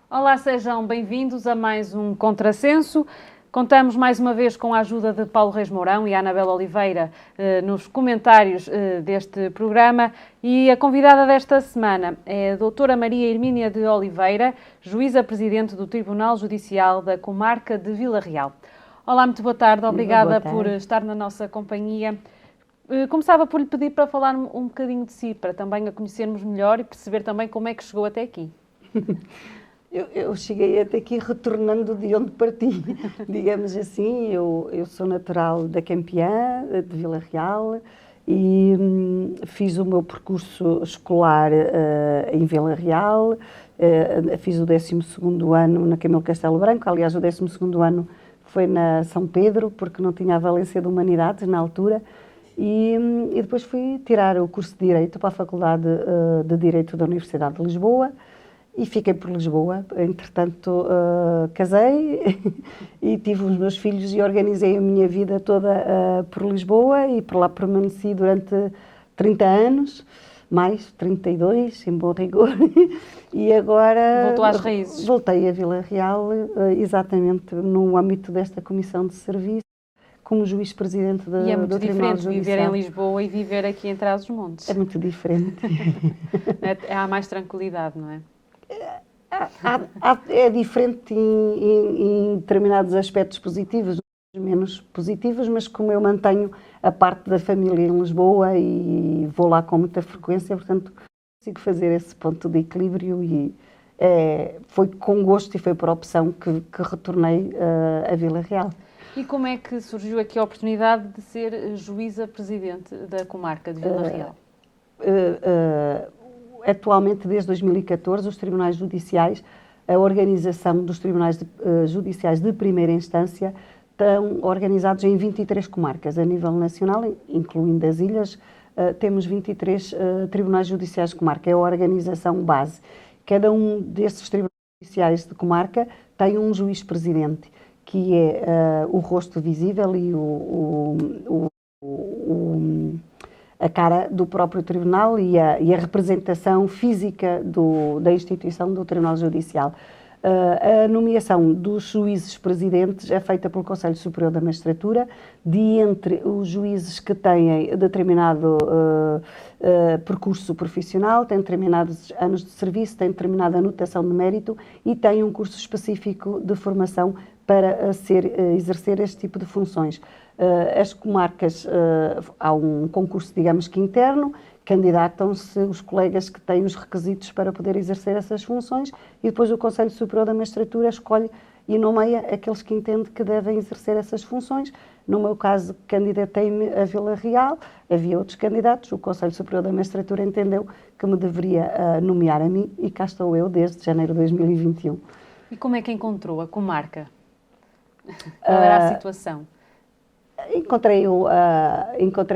Olá, sejam bem-vindos a mais um Contrassenso. Contamos mais uma vez com a ajuda de Paulo Reis Mourão e Anabela Oliveira nos comentários deste programa. E a convidada desta semana é a doutora Maria Hermínia de Oliveira, juíza-presidente do Tribunal Judicial da Comarca de Vila Real. Olá, muito boa tarde. Obrigada por estar na nossa companhia. Começava por lhe pedir para falar um bocadinho de si, para também a conhecermos melhor e perceber também como é que chegou até aqui. Eu cheguei até aqui retornando de onde parti, digamos assim. Eu sou natural da Campeã, de Vila Real, e fiz o meu percurso escolar em Vila Real. Fiz o 12º ano na Camilo Castelo Branco. Aliás, o 12º ano foi na São Pedro, porque não tinha a valência de Humanidades na altura. E depois fui tirar o curso de Direito para a Faculdade de Direito da Universidade de Lisboa. E fiquei por Lisboa. Entretanto, casei e tive os meus filhos e organizei a minha vida toda por Lisboa, e por lá permaneci durante 30 anos, mais 32, em bom rigor. E agora... Voltou às raízes. Voltei a Vila Real, exatamente no âmbito desta comissão de serviço, como juiz-presidente do Tribunal Judicial. E é muito diferente viver em Lisboa e viver aqui em Trás-os-Montes. É muito diferente. Há mais tranquilidade, não é? É diferente em determinados aspectos positivos, menos positivos, mas como eu mantenho a parte da família em Lisboa e vou lá com muita frequência, portanto consigo fazer esse ponto de equilíbrio, e foi com gosto e foi por opção que retornei a Vila Real. E como é que surgiu aqui a oportunidade de ser juíza-presidente da comarca de Vila Real? Atualmente, desde 2014, os tribunais judiciais, a organização dos tribunais judiciais de primeira instância, estão organizados em 23 comarcas. A nível nacional, incluindo as ilhas, temos 23 tribunais judiciais de comarca. É a organização base. Cada um desses tribunais judiciais de comarca tem um juiz-presidente, que é o rosto visível e a cara do próprio tribunal e a representação física da instituição do Tribunal Judicial. A nomeação dos juízes presidentes é feita pelo Conselho Superior da Magistratura, de entre os juízes que têm determinado percurso profissional, têm determinados anos de serviço, têm determinada anotação de mérito e têm um curso específico de formação para exercer este tipo de funções. As comarcas, há um concurso, digamos que interno, candidatam-se os colegas que têm os requisitos para poder exercer essas funções, e depois o Conselho Superior da Magistratura escolhe e nomeia aqueles que entende que devem exercer essas funções. No meu caso, candidatei-me a Vila Real, havia outros candidatos, o Conselho Superior da Magistratura entendeu que me deveria nomear a mim, e cá estou eu desde janeiro de 2021. E como é que encontrou a comarca? Qual era a situação? Encontrei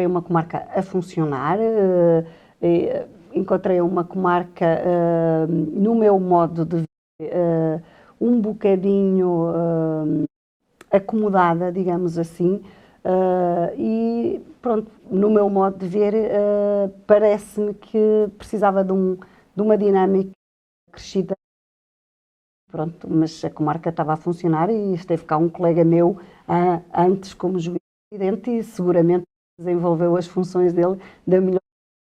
uma comarca a funcionar, encontrei uma comarca no meu modo de ver, um bocadinho acomodada, digamos assim, e pronto, no meu modo de ver, parece-me que precisava de uma dinâmica crescida. Pronto, mas a comarca estava a funcionar e esteve cá um colega meu antes como juiz-presidente e seguramente desenvolveu as funções dele da melhor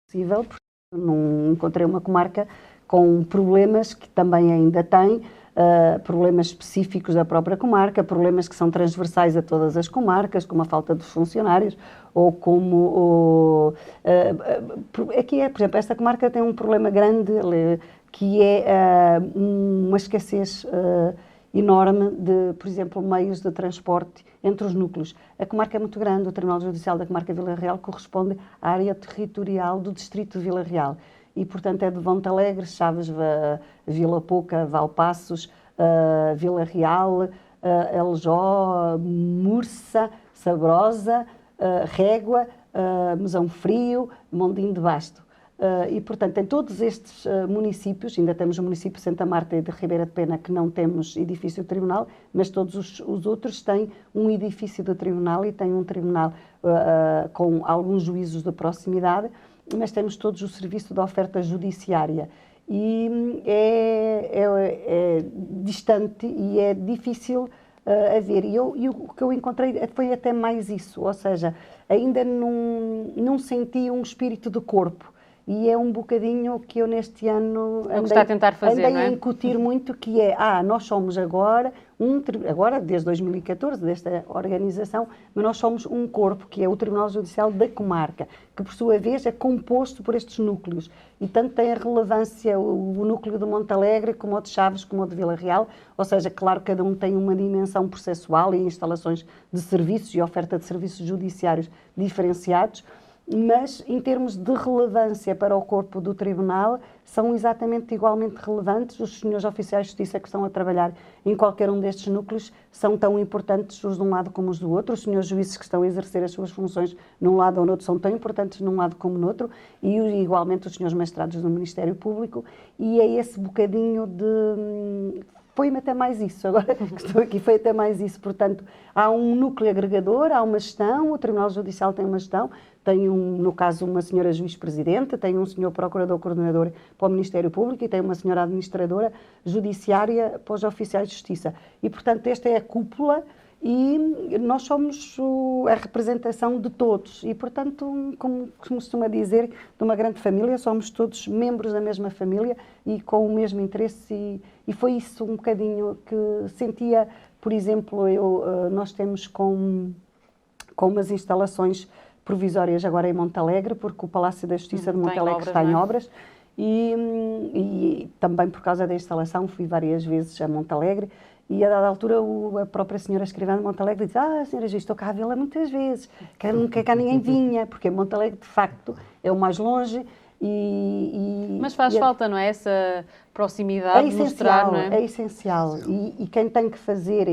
possível, porque não encontrei uma comarca com problemas que também ainda tem, problemas específicos da própria comarca, problemas que são transversais a todas as comarcas, como a falta de funcionários, ou como... aqui por exemplo, esta comarca tem um problema grande, que é uma escassez enorme de, por exemplo, meios de transporte entre os núcleos. A comarca é muito grande, o Tribunal Judicial da Comarca de Vila Real corresponde à área territorial do distrito de Vila Real e, portanto, é de Montalegre, Chaves, Vila Pouca, Valpaços, Vila Real, Eljó, Mursa, Sabrosa, Régua, Mesão Frio, Mondim de Basto. E, portanto, em todos estes municípios, ainda temos o município de Santa Marta e de Ribeira de Pena, que não temos edifício de tribunal, mas todos os outros têm um edifício de tribunal e têm um tribunal com alguns juízos de proximidade, mas temos todos o serviço de oferta judiciária. e é distante e é difícil a ver. E o que eu encontrei foi até mais isso, ou seja, ainda não senti um espírito de corpo. E é um bocadinho que eu neste ano andei a incutir muito, que é, nós somos agora, desde 2014, desta organização, mas nós somos um corpo, que é o Tribunal Judicial da Comarca, que por sua vez é composto por estes núcleos. E tanto tem a relevância o núcleo de Montalegre, como o de Chaves, como o de Vila Real, ou seja, claro, cada um tem uma dimensão processual e instalações de serviços e oferta de serviços judiciários diferenciados, mas em termos de relevância para o corpo do Tribunal, são exatamente igualmente relevantes. Os senhores oficiais de justiça que estão a trabalhar em qualquer um destes núcleos são tão importantes os de um lado como os do outro. Os senhores juízes que estão a exercer as suas funções num lado ou no outro são tão importantes num lado como no outro, e igualmente os senhores magistrados do Ministério Público, e é esse bocadinho de... Foi-me até mais isso, agora que estou aqui, foi até mais isso. Portanto, há um núcleo agregador, há uma gestão, o Tribunal Judicial tem uma gestão, tem, no caso, uma senhora juiz-presidente, tem um senhor procurador-coordenador para o Ministério Público e tem uma senhora administradora judiciária para os oficiais de justiça. E, portanto, esta é a cúpula e nós somos a representação de todos. E, portanto, como se costuma dizer, de uma grande família, somos todos membros da mesma família e com o mesmo interesse. E foi isso um bocadinho que sentia, por exemplo, nós temos com umas instalações provisórias agora em Montalegre, porque o Palácio da Justiça de Montalegre está em obras, e também por causa da instalação fui várias vezes a Montalegre, e a dada altura a própria senhora escrivã de Montalegre disse: senhora juiz, estou cá a vê-la muitas vezes, que nunca cá ninguém vinha, porque Montalegre de facto é o mais longe. Mas faz falta, não é? Essa proximidade, é mostrar, não é? É essencial. E quem tem que fazer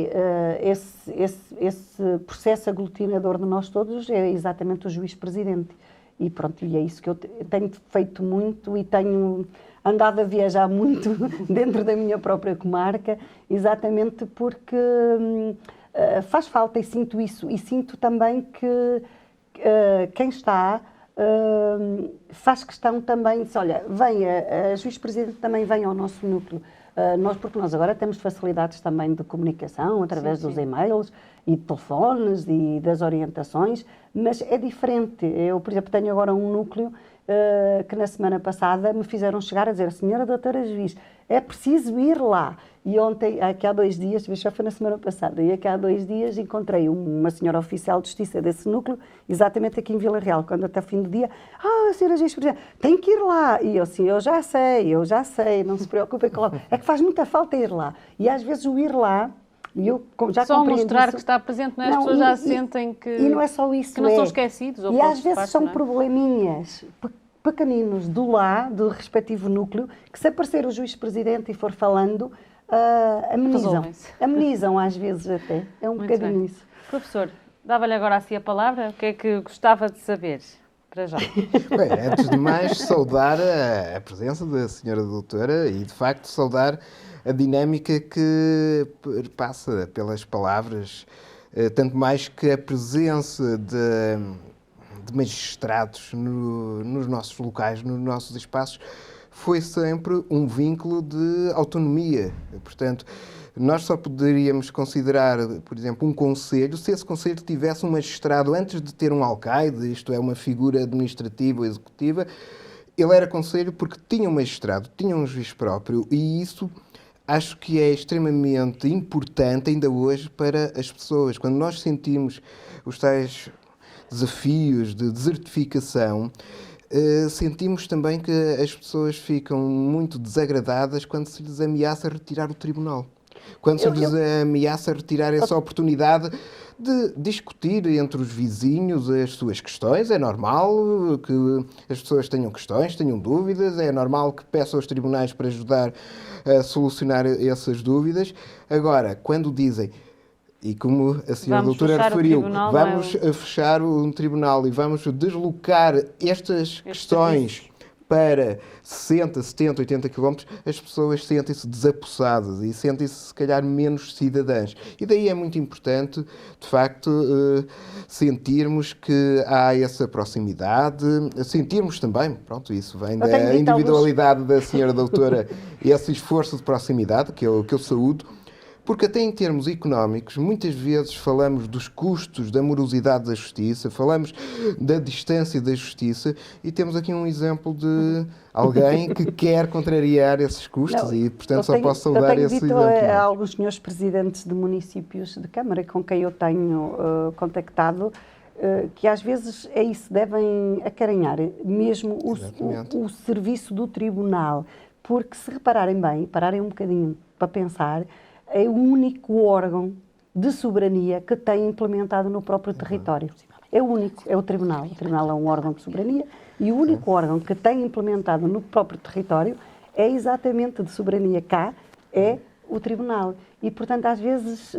esse processo aglutinador de nós todos é exatamente o juiz-presidente. E pronto, e é isso que eu tenho feito muito e tenho andado a viajar muito dentro da minha própria comarca, exatamente porque faz falta, e sinto isso. E sinto também que quem está... faz questão também, diz, olha, vem a juiz-presidente também vem ao nosso núcleo, porque nós agora temos facilidades também de comunicação através dos e-mails e telefones e das orientações, mas é diferente. Eu, por exemplo, tenho agora um núcleo que na semana passada me fizeram chegar a dizer: senhora doutora juiz, é preciso ir lá. E ontem, aqui há 2 dias, já foi na semana passada, e aqui há 2 dias encontrei uma senhora oficial de justiça desse núcleo, exatamente aqui em Vila Real, quando até o fim do dia, senhora juiz, tem que ir lá. E eu assim, eu já sei, não se preocupem, é que faz muita falta ir lá. E às vezes o ir lá, e eu já só mostrar que está presente, não é? As pessoas já sentem que... E não é só isso. Que não são esquecidos. E às vezes são probleminhas pequeninos do respectivo núcleo, que se aparecer o juiz-presidente e for falando, amenizam às vezes até. É um bocadinho isso. Professor, dava-lhe agora assim a palavra. O que é que gostava de saber? Para já. Bem, antes de mais, saudar a presença da senhora doutora e, de facto, saudar a dinâmica que passa pelas palavras, tanto mais que a presença de magistrados nos nossos locais, nos nossos espaços, foi sempre um vínculo de autonomia. Portanto, nós só poderíamos considerar, por exemplo, um conselho, se esse conselho tivesse um magistrado antes de ter um alcaide, isto é, uma figura administrativa ou executiva. Ele era conselho porque tinha um magistrado, tinha um juiz próprio, e isso acho que é extremamente importante ainda hoje para as pessoas. Quando nós sentimos os tais desafios de desertificação, sentimos também que as pessoas ficam muito desagradadas quando se lhes ameaça retirar o tribunal. Quando se lhes ameaça retirar essa oportunidade de discutir entre os vizinhos as suas questões. É normal que as pessoas tenham questões, tenham dúvidas, é normal que peçam aos tribunais para ajudar a solucionar essas dúvidas. Agora, quando dizem, e como a senhora doutora referiu, vamos fechar um tribunal e vamos deslocar estas questões para 60, 70, 80 quilómetros, as pessoas sentem-se desapossadas e sentem-se, se calhar, menos cidadãs. E daí é muito importante, de facto, sentirmos que há essa proximidade, sentirmos também, pronto, isso vem da individualidade da senhora doutora, esse esforço de proximidade, que eu saúdo, porque até em termos económicos, muitas vezes falamos dos custos da morosidade da justiça, falamos da distância da justiça e temos aqui um exemplo de alguém que quer contrariar esses custos e, portanto, só posso saudar esse exemplo. Eu tenho dito a alguns senhores presidentes de municípios de Câmara com quem eu tenho contactado que às vezes é isso, devem acarinhar mesmo o serviço do tribunal, porque se repararem bem, pararem um bocadinho para pensar, é o único órgão de soberania que tem implementado no próprio território. É o único, é o Tribunal. O Tribunal é um órgão de soberania e o único órgão que tem implementado no próprio território é exatamente de soberania cá, é o Tribunal. E, portanto, às vezes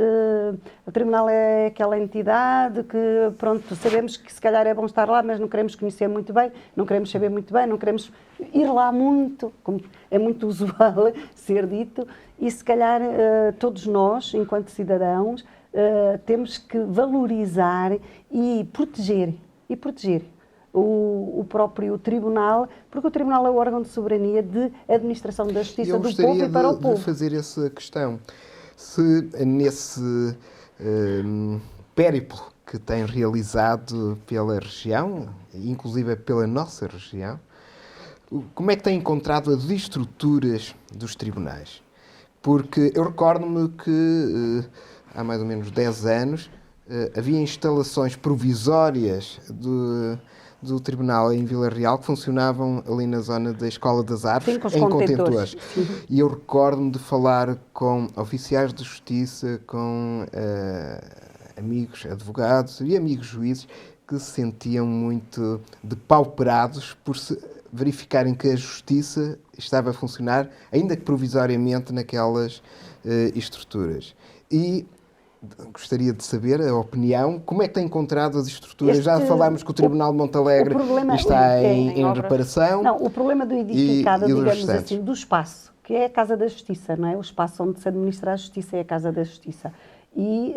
o Tribunal é aquela entidade que, pronto, sabemos que se calhar é bom estar lá, mas não queremos conhecer muito bem, não queremos saber muito bem, não queremos ir lá muito, como é muito usual ser dito, e se calhar todos nós, enquanto cidadãos, temos que valorizar e proteger o próprio Tribunal, porque o Tribunal é o órgão de soberania de administração da justiça do povo e para o povo. Eu gostaria de fazer essa questão. Se nesse périplo que tem realizado pela região, inclusive pela nossa região, como é que tem encontrado as estruturas dos tribunais? Porque eu recordo-me que há mais ou menos 10 anos havia instalações provisórias do Tribunal em Vila Real que funcionavam ali na zona da Escola das Artes, em contentores. E eu recordo-me de falar com oficiais de justiça, com amigos advogados e amigos juízes que se sentiam muito depauperados por se verificarem que a justiça estava a funcionar, ainda que provisoriamente, naquelas estruturas. E gostaria de saber a opinião, como é que tem encontrado as estruturas? Já falámos que o Tribunal de Montalegre está em reparação. Não, o problema do edificado, digamos assim, do espaço, que é a Casa da Justiça, não é? O espaço onde se administra a justiça é a Casa da Justiça. E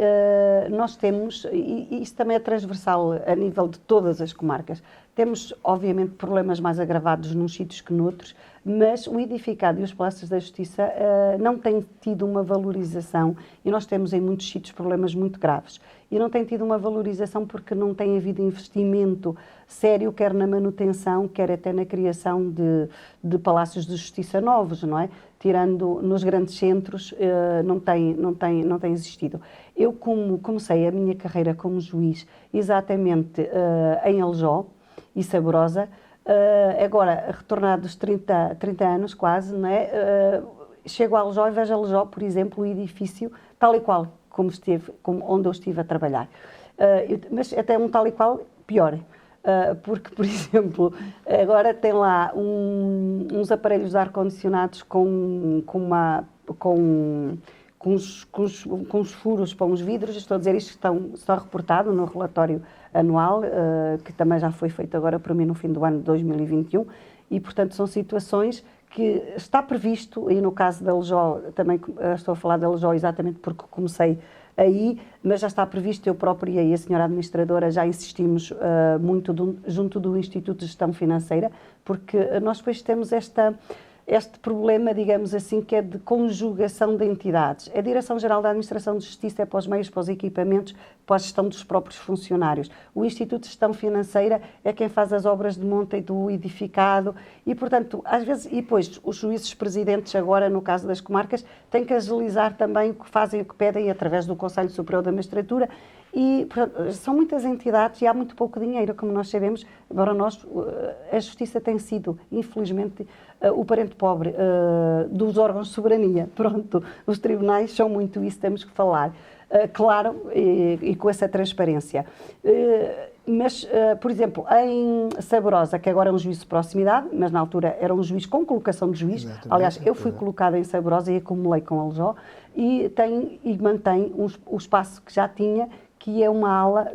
nós temos, e isso também é transversal a nível de todas as comarcas, temos, obviamente, problemas mais agravados nos sítios que noutros, mas o edificado e os Palácios da Justiça não têm tido uma valorização, e nós temos em muitos sítios problemas muito graves, e não têm tido uma valorização porque não tem havido investimento sério, quer na manutenção, quer até na criação de Palácios de Justiça novos, não é? Tirando nos grandes centros, não tem existido. Eu comecei a minha carreira como juiz exatamente em Aljó e Saborosa, agora retornados 30 anos quase, não é? Chego a Aljó e vejo Aljó, por exemplo, o edifício tal e qual onde eu estive a trabalhar. Mas até um tal e qual pior. Porque, por exemplo, agora tem lá uns aparelhos de ar-condicionados com os furos para uns vidros. Estou a dizer isto, está reportado no relatório anual, que também já foi feito agora para mim no fim do ano de 2021, e, portanto, são situações que está previsto, e no caso da Aljó, também estou a falar da Aljó exatamente porque comecei aí, mas já está previsto, eu própria e a senhora administradora já insistimos muito junto do Instituto de Gestão Financeira, porque nós depois temos este problema, digamos assim, que é de conjugação de entidades. A Direção-Geral da Administração de Justiça é para os meios, para os equipamentos, para a gestão dos próprios funcionários. O Instituto de Gestão Financeira é quem faz as obras de monta e do edificado e, portanto, às vezes, e depois os juízes presidentes agora, no caso das comarcas, têm que agilizar também o que fazem e o que pedem através do Conselho Superior da Magistratura. E, portanto, são muitas entidades e há muito pouco dinheiro, como nós sabemos. Agora a Justiça tem sido, infelizmente, o parente pobre dos órgãos de soberania. Pronto, os tribunais são muito isso, temos que falar. Claro, e com essa transparência. Mas, por exemplo, em Saborosa, que agora é um juiz de proximidade, mas na altura era um juiz com colocação de juiz. Exatamente. Aliás, eu fui colocada em Saborosa e acumulei com Aljó, e mantém o espaço que já tinha, que é uma ala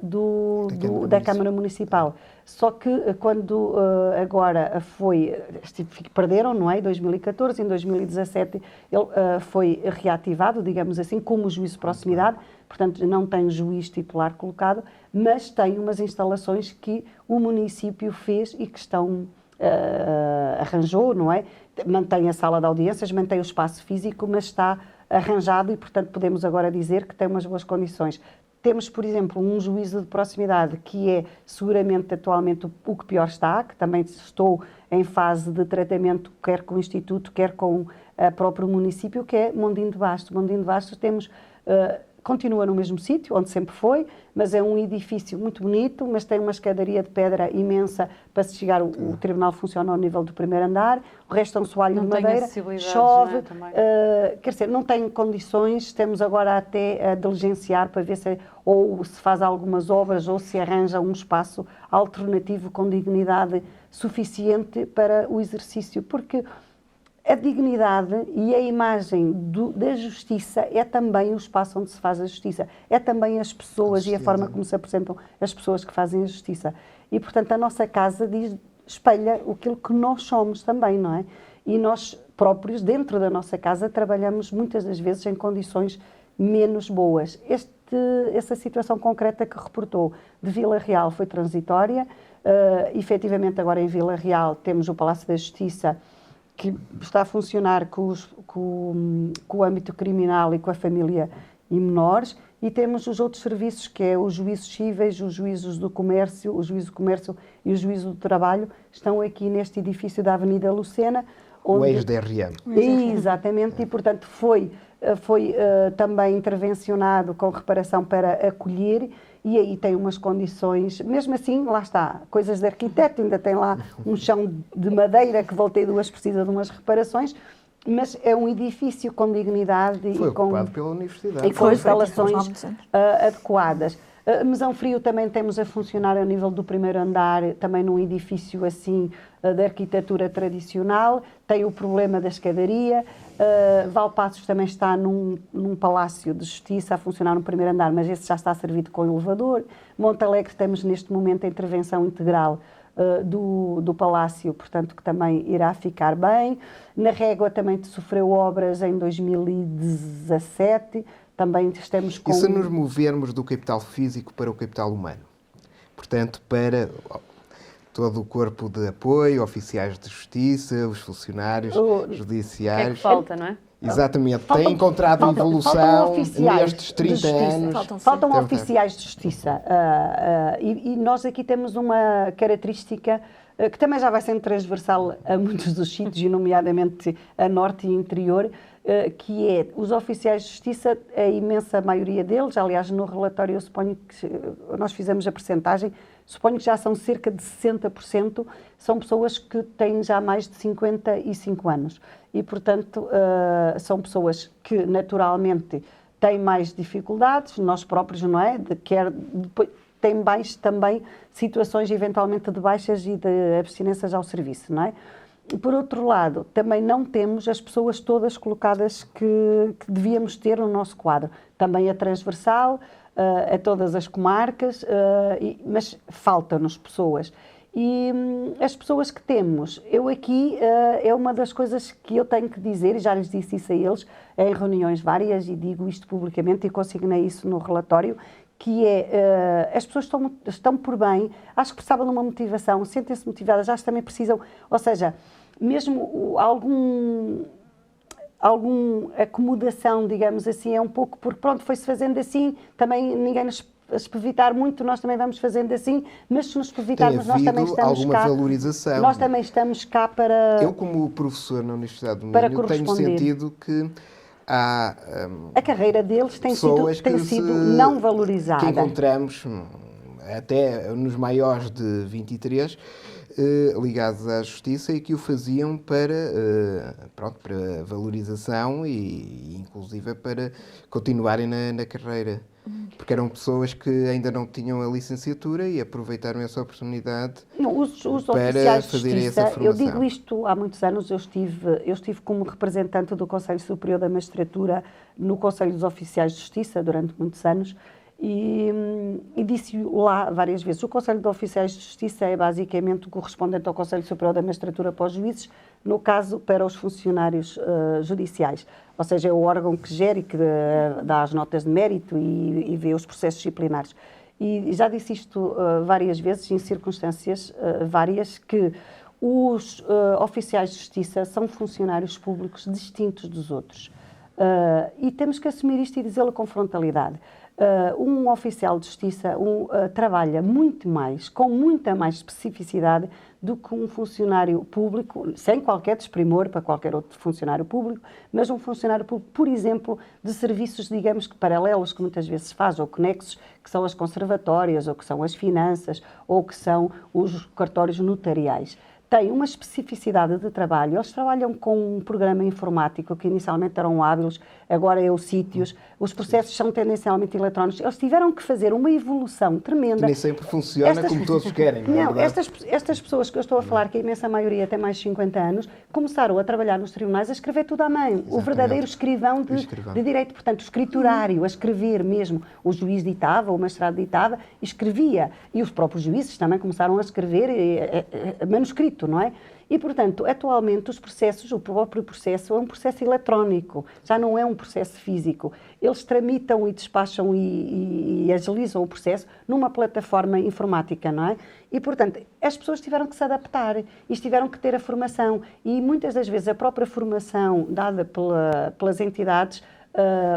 da Câmara Municipal. só que quando agora perderam, não é? Em 2014, em 2017 ele foi reativado, digamos assim, como juízo de proximidade, portanto não tem juiz titular colocado, mas tem umas instalações que o município fez e que arranjou, não é? Mantém a sala de audiências, mantém o espaço físico, mas está arranjado e, portanto, podemos agora dizer que tem umas boas condições. Temos, por exemplo, um juízo de proximidade que é seguramente atualmente o que pior está, que também estou em fase de tratamento, quer com o Instituto, quer com o próprio município, que é Mondim de Bastos. Mondim de Bastos continua no mesmo sítio, onde sempre foi, mas é um edifício muito bonito, mas tem uma escadaria de pedra imensa para se chegar. O tribunal funciona ao nível do primeiro andar, o resto é um soalho de madeira, chove, quer dizer, não tem condições, estamos agora até a diligenciar para ver se faz algumas obras ou se arranja um espaço alternativo com dignidade suficiente para o exercício, porque a dignidade e a imagem da justiça é também o espaço onde se faz a justiça, é também as pessoas e a forma como se apresentam as pessoas que fazem a justiça. E, portanto, a nossa casa espelha aquilo que nós somos também, não é? E nós próprios, dentro da nossa casa, trabalhamos muitas das vezes em condições menos boas. Essa situação concreta que reportou de Vila Real foi transitória. Efetivamente, agora em Vila Real temos o Palácio da Justiça, que está a funcionar com o âmbito criminal e com a família e menores, e temos os outros serviços, que é os juízos cíveis, os juízos do comércio, o juízo do comércio e o juízo do trabalho, estão aqui neste edifício da Avenida Lucena. O ex-DRM. Exatamente, e portanto foi também intervencionado com reparação para acolher, e aí tem umas condições, mesmo assim, lá está, coisas de arquiteto, ainda tem lá um chão de madeira que voltei duas, precisa de umas reparações, mas é um edifício com dignidade foi ocupado pela universidade. E com instalações adequadas. Mesão Frio também temos a funcionar a nível do primeiro andar, também num edifício assim de arquitetura tradicional, tem o problema da escadaria. Valpassos também está num palácio de justiça a funcionar no primeiro andar, mas esse já está servido com elevador. Montalegre temos neste momento a intervenção integral do palácio, portanto que também irá ficar bem. Na Régua também sofreu obras em 2017, também estamos com... E se nos movermos do capital físico para o capital humano? Portanto, para todo o corpo de apoio, oficiais de justiça, os funcionários judiciários... O que é que falta, não é? Exatamente. Tem encontrado evolução nestes 30 anos. Faltam oficiais de justiça. E nós aqui temos uma característica que também já vai sendo transversal a muitos dos sítios, e nomeadamente a norte e interior, que é os oficiais de justiça, a imensa maioria deles, aliás, no relatório eu suponho que nós fizemos a percentagem, suponho que já são cerca de 60%, são pessoas que têm já mais de 55 anos. E, portanto, são pessoas que naturalmente têm mais dificuldades, nós próprios, não é? Têm mais também situações eventualmente de baixas e de abstinências ao serviço, não é? Por outro lado, também não temos as pessoas todas colocadas que devíamos ter no nosso quadro. Também é transversal a todas as comarcas, mas faltam-nos pessoas. E as pessoas que temos, eu aqui, é uma das coisas que eu tenho que dizer, e já lhes disse isso a eles em reuniões várias, e digo isto publicamente e consignei isso no relatório, que é, as pessoas estão por bem, acho que precisavam de uma motivação, sentem-se motivadas, acho que também precisam, ou seja, mesmo alguma acomodação, digamos assim, é um pouco, porque pronto, foi-se fazendo assim, também ninguém nos espevitar muito, nós também vamos fazendo assim, mas se nos espevitarmos, nós também estamos alguma cá. Valorização. Nós também estamos cá para... Eu, como professor na Universidade do Minho, tenho sentido que há a carreira deles tem sido não valorizada. Que encontramos, até nos maiores de 23, ligados à justiça, e que o faziam para valorização e inclusive para continuarem na carreira. Porque eram pessoas que ainda não tinham a licenciatura e aproveitaram essa oportunidade para fazerem essa formação. Eu digo isto há muitos anos, eu estive como representante do Conselho Superior da Magistratura no Conselho dos Oficiais de Justiça durante muitos anos, E disse lá várias vezes, o Conselho de Oficiais de Justiça é basicamente o correspondente ao Conselho Superior da Magistratura para os juízes, no caso para os funcionários judiciais, ou seja, é o órgão que gera e que dá as notas de mérito e vê os processos disciplinares. E já disse isto várias vezes, em circunstâncias várias, que os oficiais de justiça são funcionários públicos distintos dos outros. E temos que assumir isto e dizê-lo com frontalidade. Um oficial de justiça trabalha muito mais, com muita mais especificidade do que um funcionário público, sem qualquer desprimor para qualquer outro funcionário público, mas um funcionário público, por exemplo, de serviços, digamos que paralelos, que muitas vezes faz, ou conexos, que são as conservatórias, ou que são as finanças, ou que são os cartórios notariais. Tem uma especificidade de trabalho. Eles trabalham com um programa informático que inicialmente eram hábiles, agora é o sítios. Os processos são tendencialmente eletrónicos. Eles tiveram que fazer uma evolução tremenda. Que nem sempre funciona como todos querem, não é verdade? Estas pessoas que eu estou a falar, que a imensa maioria tem mais de 50 anos, começaram a trabalhar nos tribunais a escrever tudo à mão. Exatamente. O verdadeiro escrivão de direito. Portanto, o escriturário, a escrever mesmo. O juiz ditava, o magistrado ditava, escrevia. E os próprios juízes também começaram a escrever manuscrito. Não é? E, portanto, atualmente os processos, o próprio processo é um processo eletrónico, já não é um processo físico. Eles tramitam e despacham e agilizam o processo numa plataforma informática, não é? E, portanto, as pessoas tiveram que se adaptar e tiveram que ter a formação. E, muitas das vezes, a própria formação dada pelas entidades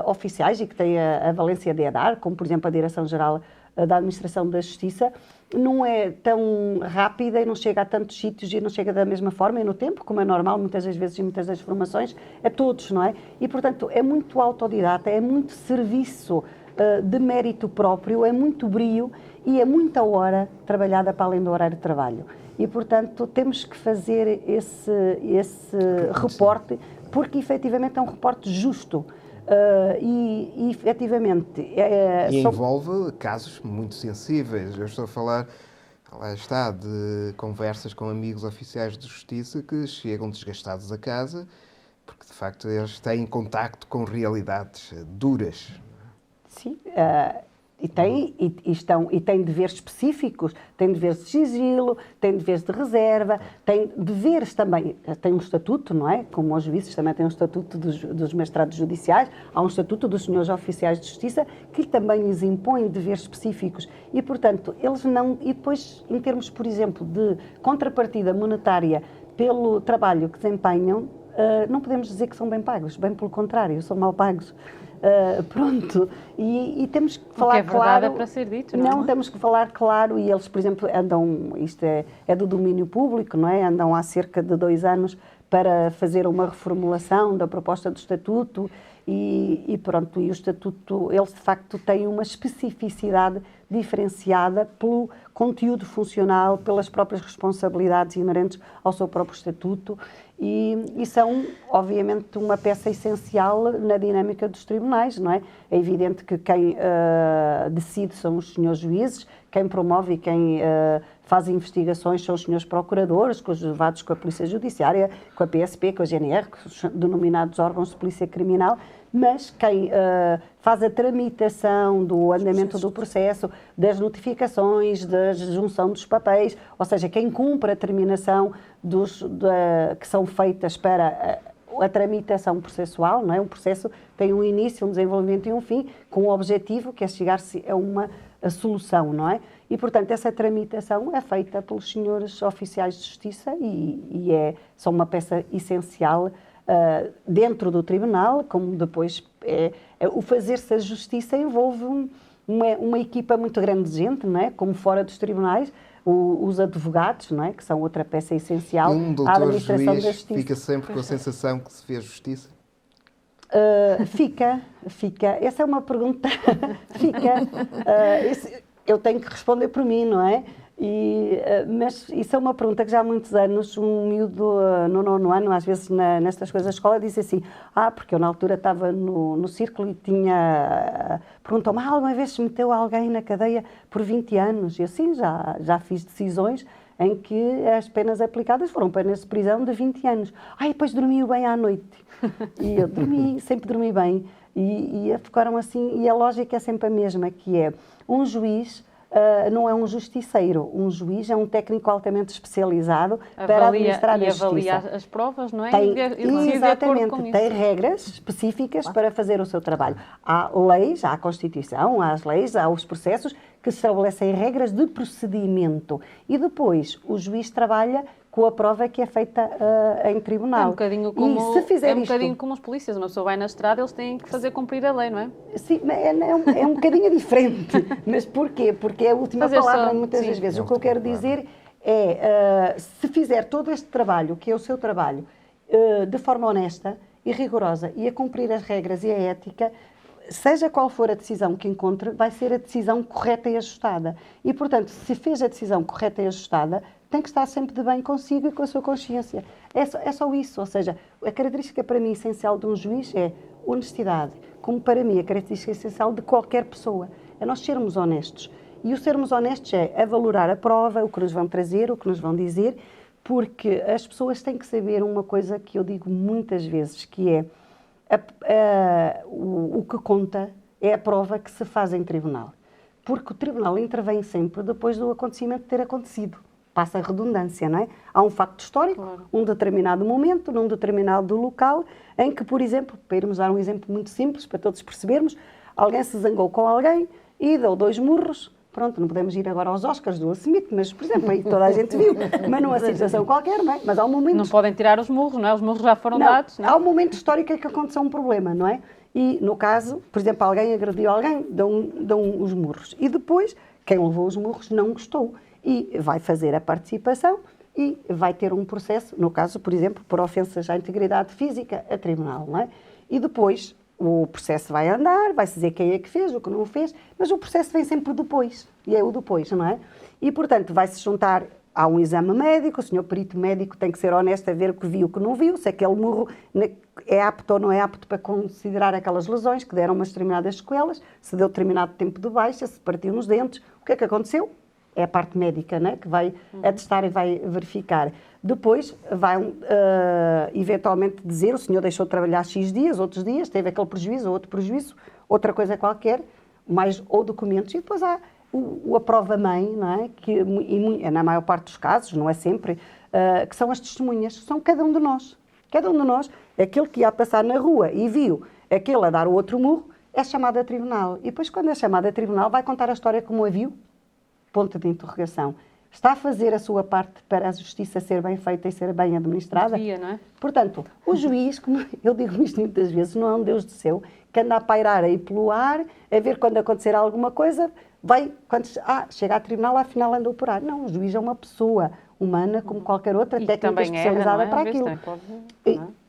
oficiais e que têm a valência de EDAR, como, por exemplo, a Direção-Geral da Administração da Justiça, não é tão rápida e não chega a tantos sítios e não chega da mesma forma e no tempo, como é normal muitas das vezes em muitas das formações, a todos, não é? E, portanto, é muito autodidata, é muito serviço de mérito próprio, é muito brio e é muita hora trabalhada para além do horário de trabalho. E, portanto, temos que fazer esse reporte, porque efetivamente é um reporte justo. E efetivamente... envolve casos muito sensíveis. Eu estou a falar, lá está, de conversas com amigos oficiais de justiça que chegam desgastados a casa, porque de facto eles têm contacto com realidades duras. Sim, e têm deveres específicos, têm deveres de sigilo, têm deveres de reserva, têm deveres também, têm um estatuto, não é? Como os juízes também têm um estatuto dos magistrados judiciais, há um estatuto dos senhores oficiais de justiça que também lhes impõe deveres específicos e, portanto, eles não... E depois, em termos, por exemplo, de contrapartida monetária pelo trabalho que desempenham, não podemos dizer que são bem pagos, bem pelo contrário, são mal pagos. Pronto, e temos que falar claro. É para ser dito, não é? Temos que falar claro e eles, por exemplo, andam, isto é do domínio público, não é? Andam há cerca de 2 anos para fazer uma reformulação da proposta do Estatuto e pronto, e o Estatuto, eles de facto têm uma especificidade diferenciada pelo conteúdo funcional, pelas próprias responsabilidades inerentes ao seu próprio Estatuto e são, obviamente, uma peça essencial na dinâmica dos tribunais, não é? É evidente que quem decide são os senhores juízes, quem promove e quem faz investigações são os senhores procuradores, conjugados com a Polícia Judiciária, com a PSP, com a GNR, os denominados órgãos de polícia criminal, mas quem faz a tramitação do andamento do processo, das notificações, da junção dos papéis, ou seja, quem cumpre a terminação que são feitas para a tramitação processual, não é? Um processo tem um início, um desenvolvimento e um fim, com o objetivo que é chegar-se a uma solução, não é? E, portanto, essa tramitação é feita pelos senhores oficiais de justiça e são uma peça essencial dentro do tribunal, como depois o fazer-se a justiça envolve uma equipa muito grande de gente, não é? Como fora dos tribunais, os advogados, não é? Que são outra peça essencial à administração da justiça. Fica sempre com a sensação que se fez justiça? Fica. Essa é uma pergunta. Eu tenho que responder por mim, não é? Mas isso é uma pergunta que já há muitos anos um miúdo no 9º ano, às vezes nestas coisas da escola, diz assim, porque eu na altura estava no círculo e perguntou-me, alguma vez se meteu alguém na cadeia por 20 anos? E eu, sim, já fiz decisões em que as penas aplicadas foram penas de prisão de 20 anos. Ai, depois dormiu bem à noite. E eu sempre dormi bem. E ficaram assim, e a lógica é sempre a mesma, que é um juiz não é um justiceiro, um juiz é um técnico altamente especializado para administrar a justiça. Avalia as provas, não é? Exatamente, tem regras específicas para fazer o seu trabalho. Há leis, há a Constituição, há as leis, há os processos que estabelecem regras de procedimento e depois o juiz trabalha com a prova que é feita em tribunal. É um bocadinho como os polícias, uma pessoa vai na estrada, eles têm que fazer cumprir a lei, não é? Sim, é um bocadinho diferente. Mas porquê? Porque é a última palavra muitas das vezes. O que eu quero dizer é, se fizer todo este trabalho, que é o seu trabalho, de forma honesta e rigorosa e a cumprir as regras e a ética, seja qual for a decisão que encontre, vai ser a decisão correta e ajustada. E, portanto, se fez a decisão correta e ajustada, tem que estar sempre de bem consigo e com a sua consciência. É só isso. Ou seja, a característica para mim essencial de um juiz é honestidade. Como para mim a característica essencial de qualquer pessoa. É nós sermos honestos. E o sermos honestos é valorar a prova, o que nos vão trazer, o que nos vão dizer, porque as pessoas têm que saber uma coisa que eu digo muitas vezes, que é o que conta é a prova que se faz em tribunal. Porque o tribunal intervém sempre depois do acontecimento ter acontecido. Passa a redundância, não é? Há um facto histórico, claro, um determinado momento, num determinado local, em que, por exemplo, para irmos dar um exemplo muito simples, para todos percebermos, alguém se zangou com alguém e deu 2 murros. Pronto, não podemos ir agora aos Oscars do Will Smith, mas, por exemplo, aí toda a gente viu, mas numa situação qualquer, não é? Mas há um momento... Não podem tirar os murros, não é? Os murros já foram dados, não é? Há um momento histórico em que aconteceu um problema, não é? E, no caso, por exemplo, alguém agrediu alguém, dão os murros. E depois, quem levou os murros não gostou. E vai fazer a participação e vai ter um processo, no caso, por exemplo, por ofensas à integridade física, a tribunal, não é? E depois o processo vai andar, vai-se dizer quem é que fez, o que não fez, mas o processo vem sempre depois, e é o depois, não é? E, portanto, vai-se juntar a um exame médico, o senhor perito médico tem que ser honesto a ver o que viu, o que não viu, se aquele murro é apto ou não é apto para considerar aquelas lesões que deram umas determinadas sequelas, se deu determinado tempo de baixa, se partiu nos dentes, o que é que aconteceu? É a parte médica, né, que vai atestar e vai verificar. Depois vai eventualmente dizer, o senhor deixou de trabalhar X dias, outros dias, teve aquele prejuízo ou outro prejuízo, outra coisa qualquer, ou documentos. E depois há a prova-mãe, não é? Que na maior parte dos casos, não é sempre, que são as testemunhas, são cada um de nós. Cada um de nós, aquele que ia passar na rua e viu aquele a dar o outro murro, é chamado a tribunal. E depois, quando é chamado a tribunal, vai contar a história como a viu, ponto de interrogação. Está a fazer a sua parte para a justiça ser bem feita e ser bem administrada? Devia, não é? Portanto, o juiz, como eu digo isto muitas vezes, não é um Deus do céu que anda a pairar aí pelo ar, a ver quando acontecer alguma coisa, quando chega a tribunal, afinal andou por ar. Não, o juiz é uma pessoa humana como qualquer outra, técnica especializada para aquilo.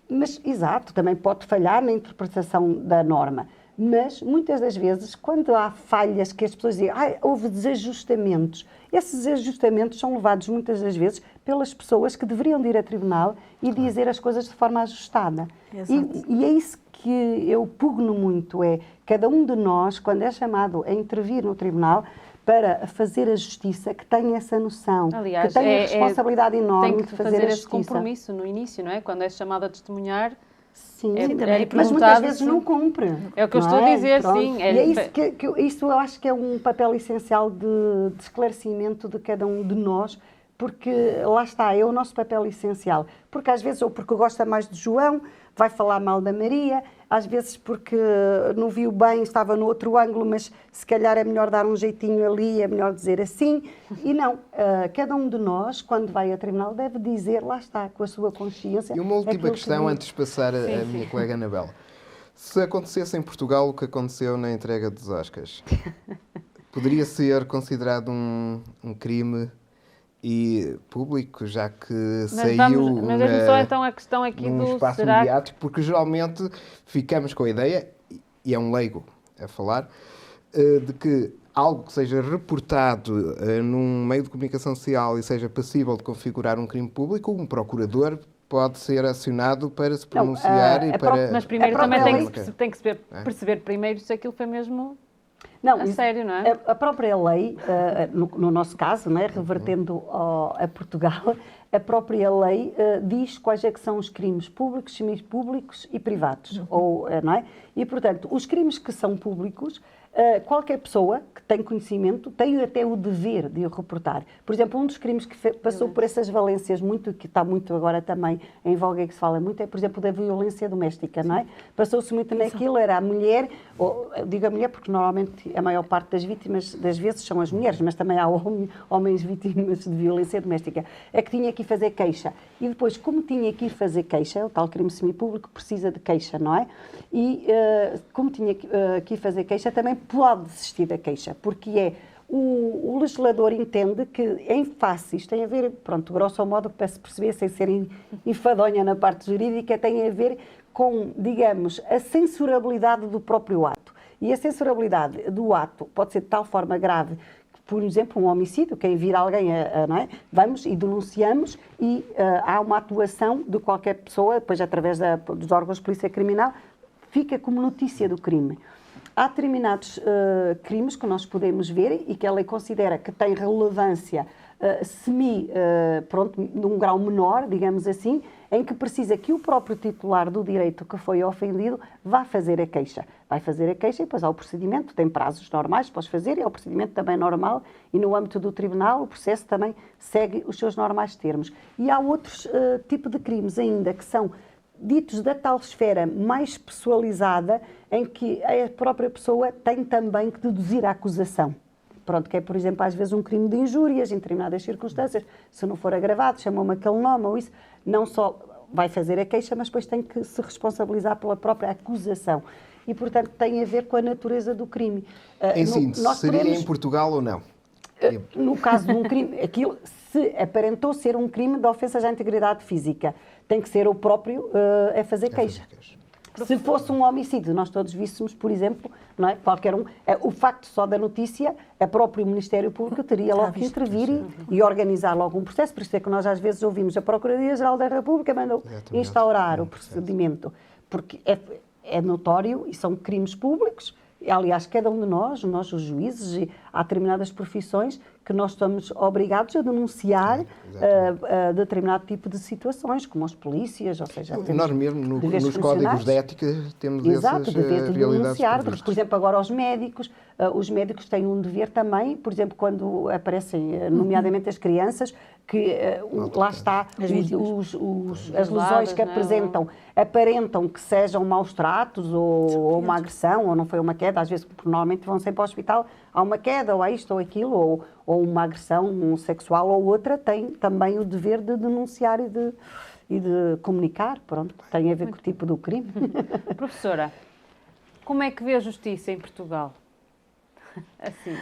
Mas, exato, também pode falhar na interpretação da norma. Mas, muitas das vezes, quando há falhas que as pessoas dizem, houve desajustamentos, esses desajustamentos são levados, muitas das vezes, pelas pessoas que deveriam de ir a tribunal e dizer as coisas de forma ajustada. E é isso que eu pugno muito, é cada um de nós, quando é chamado a intervir no tribunal, para fazer a justiça, que tenha essa noção, aliás, que tenha a responsabilidade enorme de fazer a justiça. Tem que fazer esse compromisso no início, não é? Quando é chamado a testemunhar... Sim, mas muitas vezes não cumpre. É o que eu estou a dizer, sim. E é isso isso eu acho que é um papel essencial de esclarecimento de cada um de nós, porque lá está, é o nosso papel essencial. Porque às vezes, ou porque gosta mais de João, vai falar mal da Maria, às vezes porque não viu bem, estava no outro ângulo, mas se calhar é melhor dar um jeitinho ali, é melhor dizer assim. E não, cada um de nós, quando vai a tribunal, deve dizer, lá está, com a sua consciência. E uma última questão, antes de passar a minha colega Anabela. Se acontecesse em Portugal o que aconteceu na entrega dos Oscars, poderia ser considerado um crime e público, já que saiu mas deixe-me só então a questão aqui do espaço mediático, porque geralmente ficamos com a ideia, e é um leigo a falar, de que algo que seja reportado num meio de comunicação social e seja passível de configurar um crime público, um procurador pode ser acionado para se pronunciar e para... Mas primeiro também tem que perceber primeiro se aquilo foi mesmo... Não, A sério, não é? A própria lei, no nosso caso, não é, revertendo a Portugal, a própria lei diz quais é que são os crimes públicos, semipúblicos e privados. Não é? E, portanto, os crimes que são públicos, qualquer pessoa que tem conhecimento tem até o dever de o reportar. Por exemplo, um dos crimes que passou por essas valências, que está muito agora também em voga e que se fala muito, é, por exemplo, da violência doméstica, não é? Passou-se muito naquilo, era a mulher, digo a mulher porque normalmente a maior parte das vítimas das vezes são as mulheres, mas também há homens vítimas de violência doméstica, é que tinha que ir fazer queixa. E depois, como tinha que ir fazer queixa, o tal crime semipúblico precisa de queixa, não é? E como tinha que ir fazer queixa, também pode desistir da queixa, porque o legislador entende que em face, isto tem a ver, pronto, grosso modo, para se perceber, sem ser enfadonha na parte jurídica, tem a ver com, digamos, a censurabilidade do próprio ato. E a censurabilidade do ato pode ser de tal forma grave que, por exemplo, um homicídio, quem vir alguém, não é? Vamos e denunciamos e há uma atuação de qualquer pessoa, depois através dos órgãos de polícia criminal, fica como notícia do crime. Há determinados crimes que nós podemos ver e que a lei considera que têm relevância num grau menor, digamos assim, em que precisa que o próprio titular do direito que foi ofendido vá fazer a queixa. Vai fazer a queixa e depois há o procedimento, tem prazos normais para os fazer, é o procedimento também normal e no âmbito do tribunal o processo também segue os seus normais termos. E há outros tipos de crimes ainda que são ditos da tal esfera mais pessoalizada, em que a própria pessoa tem também que deduzir a acusação. Pronto, que é, por exemplo, às vezes um crime de injúrias, em determinadas circunstâncias, se não for agravado, chamam-me aquele nome ou isso, não só vai fazer a queixa, mas depois tem que se responsabilizar pela própria acusação. E, portanto, tem a ver com a natureza do crime. Em síntese, seria em Portugal ou não? No caso de um crime, aquilo se aparentou ser um crime de ofensas à integridade física, tem que ser o próprio a fazer queixa. Se fosse um homicídio, nós todos víssemos, por exemplo, não é? Qualquer um, o facto só da notícia, a próprio Ministério Público teria logo que intervir e organizar logo um processo. Por isso é que nós às vezes ouvimos a Procuradoria-Geral da República mandou instaurar o procedimento, porque é notório e são crimes públicos. Aliás, cada um de nós os juízes, e há determinadas profissões que nós estamos obrigados a denunciar determinado tipo de situações, como as polícias, ou seja... Nós mesmo, nos códigos de ética, temos essas dever de denunciar, porque, por exemplo, agora os médicos têm um dever também, por exemplo, quando aparecem, nomeadamente as crianças, que lá está, as lesões que apresentam, aparentam que sejam maus tratos ou uma agressão, ou não foi uma queda, às vezes, porque normalmente vão sempre ao hospital, há uma queda, ou há isto ou aquilo, ou uma agressão sexual ou outra, tem também o dever de denunciar e de comunicar, pronto, tem a ver com o tipo do crime. Professora, como é que vê a justiça em Portugal? Assim,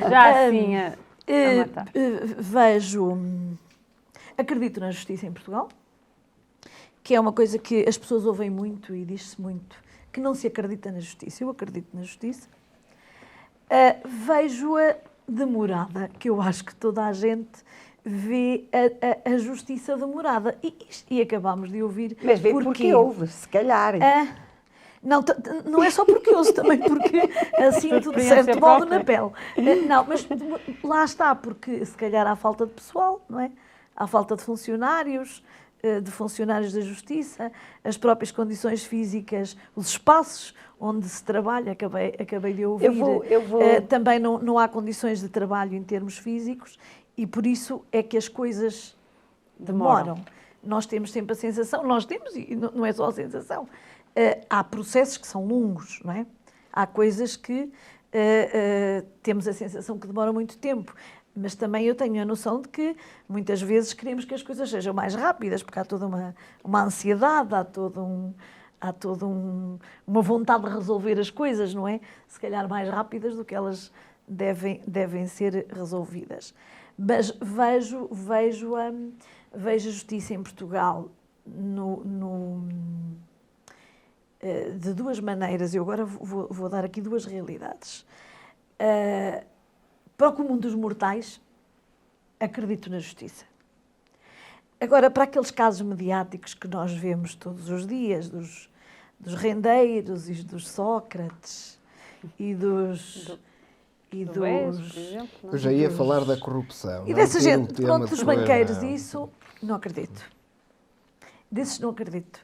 já assim a matar. Acredito na justiça em Portugal, que é uma coisa que as pessoas ouvem muito e diz-se muito, que não se acredita na justiça. Eu acredito na justiça. Vejo-a demorada, que eu acho que toda a gente vê a justiça demorada. E acabámos de ouvir. Mas vê porque houve, se calhar. Não é só porque ouço, também porque assim tudo certo balde na pele. Não, mas lá está, porque se calhar há falta de pessoal, não é? Há falta de funcionários da justiça, as próprias condições físicas, os espaços onde se trabalha, acabei de ouvir, também não há condições de trabalho em termos físicos e por isso é que as coisas demoram. Nós temos sempre a sensação, e não é só a sensação, há processos que são longos, não é? Há coisas que temos a sensação que demoram muito tempo. Mas também eu tenho a noção de que muitas vezes queremos que as coisas sejam mais rápidas, porque há toda uma ansiedade, há toda uma vontade de resolver as coisas, não é? Se calhar mais rápidas do que elas devem ser resolvidas. Mas vejo a justiça em Portugal de duas maneiras. Eu agora vou dar aqui duas realidades. Para o comum dos mortais, acredito na justiça. Agora, para aqueles casos mediáticos que nós vemos todos os dias, dos rendeiros e dos Sócrates do BES, por exemplo, não é? Eu já ia falar da corrupção. E não dessa ser o gente, tema pronto, de dos hoje, banqueiros, não. isso não acredito. Desses não acredito.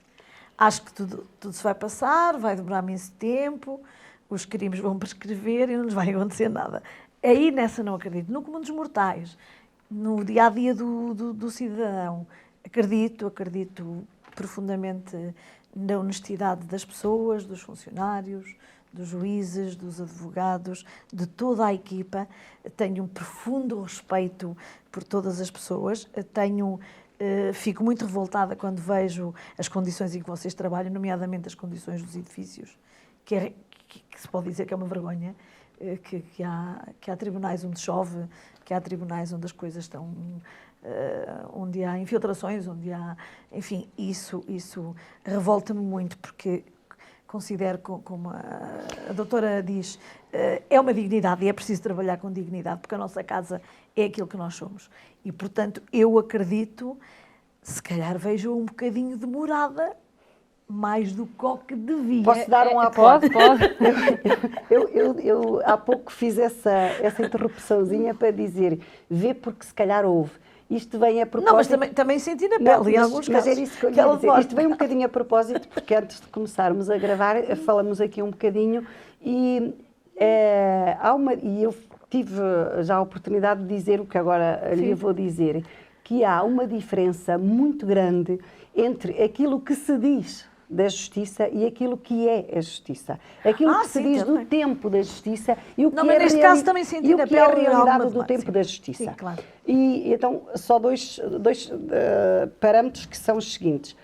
Acho que tudo se vai passar, vai demorar imenso tempo, os crimes vão prescrever e não nos vai acontecer nada. Aí nessa não acredito. No comum dos mortais, no dia-a-dia do cidadão, acredito profundamente na honestidade das pessoas, dos funcionários, dos juízes, dos advogados, de toda a equipa. Tenho um profundo respeito por todas as pessoas. Fico muito revoltada quando vejo as condições em que vocês trabalham, nomeadamente as condições dos edifícios, que se pode dizer que é uma vergonha, que há tribunais onde chove, que há tribunais onde as coisas estão... onde há infiltrações, onde há... Enfim, isso revolta-me muito, porque considero, como a doutora diz, é uma dignidade e é preciso trabalhar com dignidade, porque a nossa casa é aquilo que nós somos. E, portanto, eu acredito, se calhar vejo um bocadinho demorada, mais do que devia. Posso dar um Pode. Eu há pouco fiz essa interrupçãozinha para dizer, vê porque se calhar houve. Isto vem a propósito... Não, mas também senti na pele, em alguns casos. Mas era isso que eu ia dizer. Isto vem um bocadinho a propósito, porque antes de começarmos a gravar, falamos aqui um bocadinho e eu tive já a oportunidade de dizer o que agora lhe vou dizer, que há uma diferença muito grande entre aquilo que se diz da justiça e aquilo que é a justiça. Aquilo que se diz também. do tempo da justiça e o que Não, mas neste caso também senti e o na que é a pele realidade alguma do tempo sim. da justiça. Sim, claro. E então, só dois parâmetros que são os seguintes.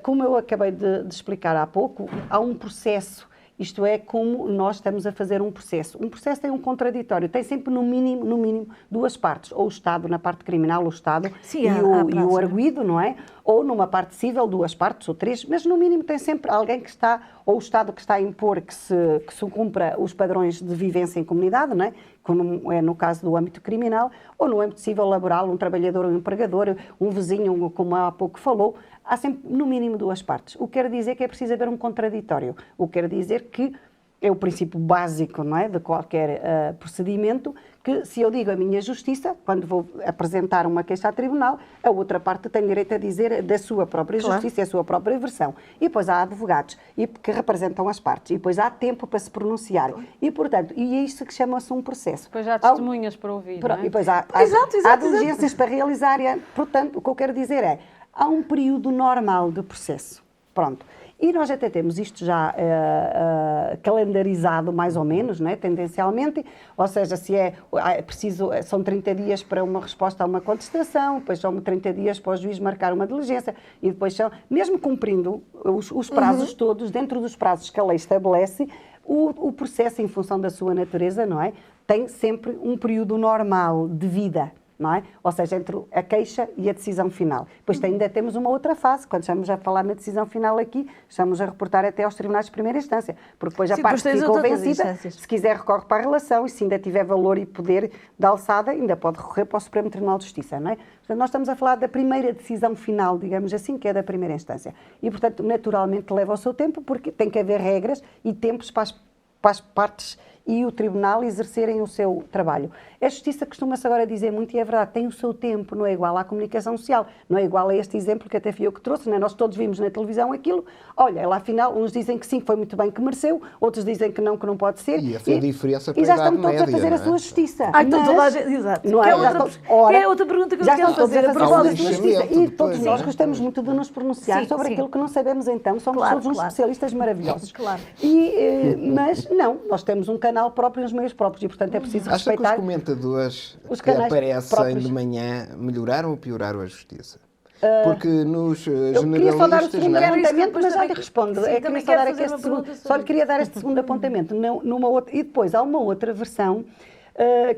Como eu acabei de explicar há pouco, há um processo. Isto é, como nós estamos a fazer um processo. Um processo tem um contraditório, tem sempre no mínimo duas partes, ou o Estado na parte criminal, o Estado Sim, e o arguido, não é? Ou numa parte civil, duas partes ou três, mas no mínimo tem sempre alguém que está, ou o Estado que está a impor que se cumpra os padrões de vivência em comunidade, não é? Como é no caso do âmbito criminal, ou no âmbito civil laboral, um trabalhador ou um empregador, um vizinho, como há pouco falou. Há sempre, no mínimo, duas partes. O que quer dizer que é preciso haver um contraditório. O que quer dizer que é o princípio básico, não é, de qualquer procedimento, que se eu digo a minha justiça, quando vou apresentar uma queixa a tribunal, a outra parte tem direito a dizer da sua própria justiça e a sua própria versão. E depois há advogados que representam as partes. E depois há tempo para se pronunciar. E, portanto, e é isso que chama-se um processo. Depois há testemunhas para ouvir, não é? E depois há diligências para realizar. Portanto, o que eu quero dizer é, há um período normal de processo. Pronto. E nós até temos isto já calendarizado mais ou menos, não é? Tendencialmente, ou seja, se é preciso, são 30 dias para uma resposta a uma contestação, depois são 30 dias para o juiz marcar uma diligência e depois são, mesmo cumprindo os prazos todos, dentro dos prazos que a lei estabelece, o processo em função da sua natureza, não é? Tem sempre um período normal de vida. Não é? Ou seja, entre a queixa e a decisão final. Depois ainda temos uma outra fase, quando estamos a falar na decisão final aqui, estamos a reportar até aos tribunais de primeira instância, porque depois a parte que ficou vencida, se quiser recorre para a relação e se ainda tiver valor e poder de alçada, ainda pode recorrer para o Supremo Tribunal de Justiça, não é? Portanto, nós estamos a falar da primeira decisão final, digamos assim, que é da primeira instância. E, portanto, naturalmente leva o seu tempo, porque tem que haver regras e tempos para as partes e o tribunal exercerem o seu trabalho. A justiça costuma-se agora dizer muito, e é verdade, tem o seu tempo, não é igual à comunicação social, não é igual a este exemplo que até fui eu que trouxe, não é? Nós todos vimos na televisão aquilo, olha, lá afinal, uns dizem que sim, foi muito bem que mereceu, outros dizem que não pode ser. E a diferença para e já estão todos a fazer a sua justiça. Então toda a gente, exato. Não que é outra pergunta que eu quero fazer. A propósito da justiça. E todos nós gostamos muito de nos pronunciar sobre aquilo que não sabemos então, somos todos uns especialistas maravilhosos. Claro. Mas não, nós temos um canal próprio nos meios próprios e, portanto, é preciso respeitar... Acha que os comentadores que aparecem de manhã melhoraram ou pioraram a justiça? Porque nos generalistas... Eu queria só dar o segundo apontamento, mas já lhe respondo. Só lhe queria dar este segundo apontamento. E depois há uma outra versão,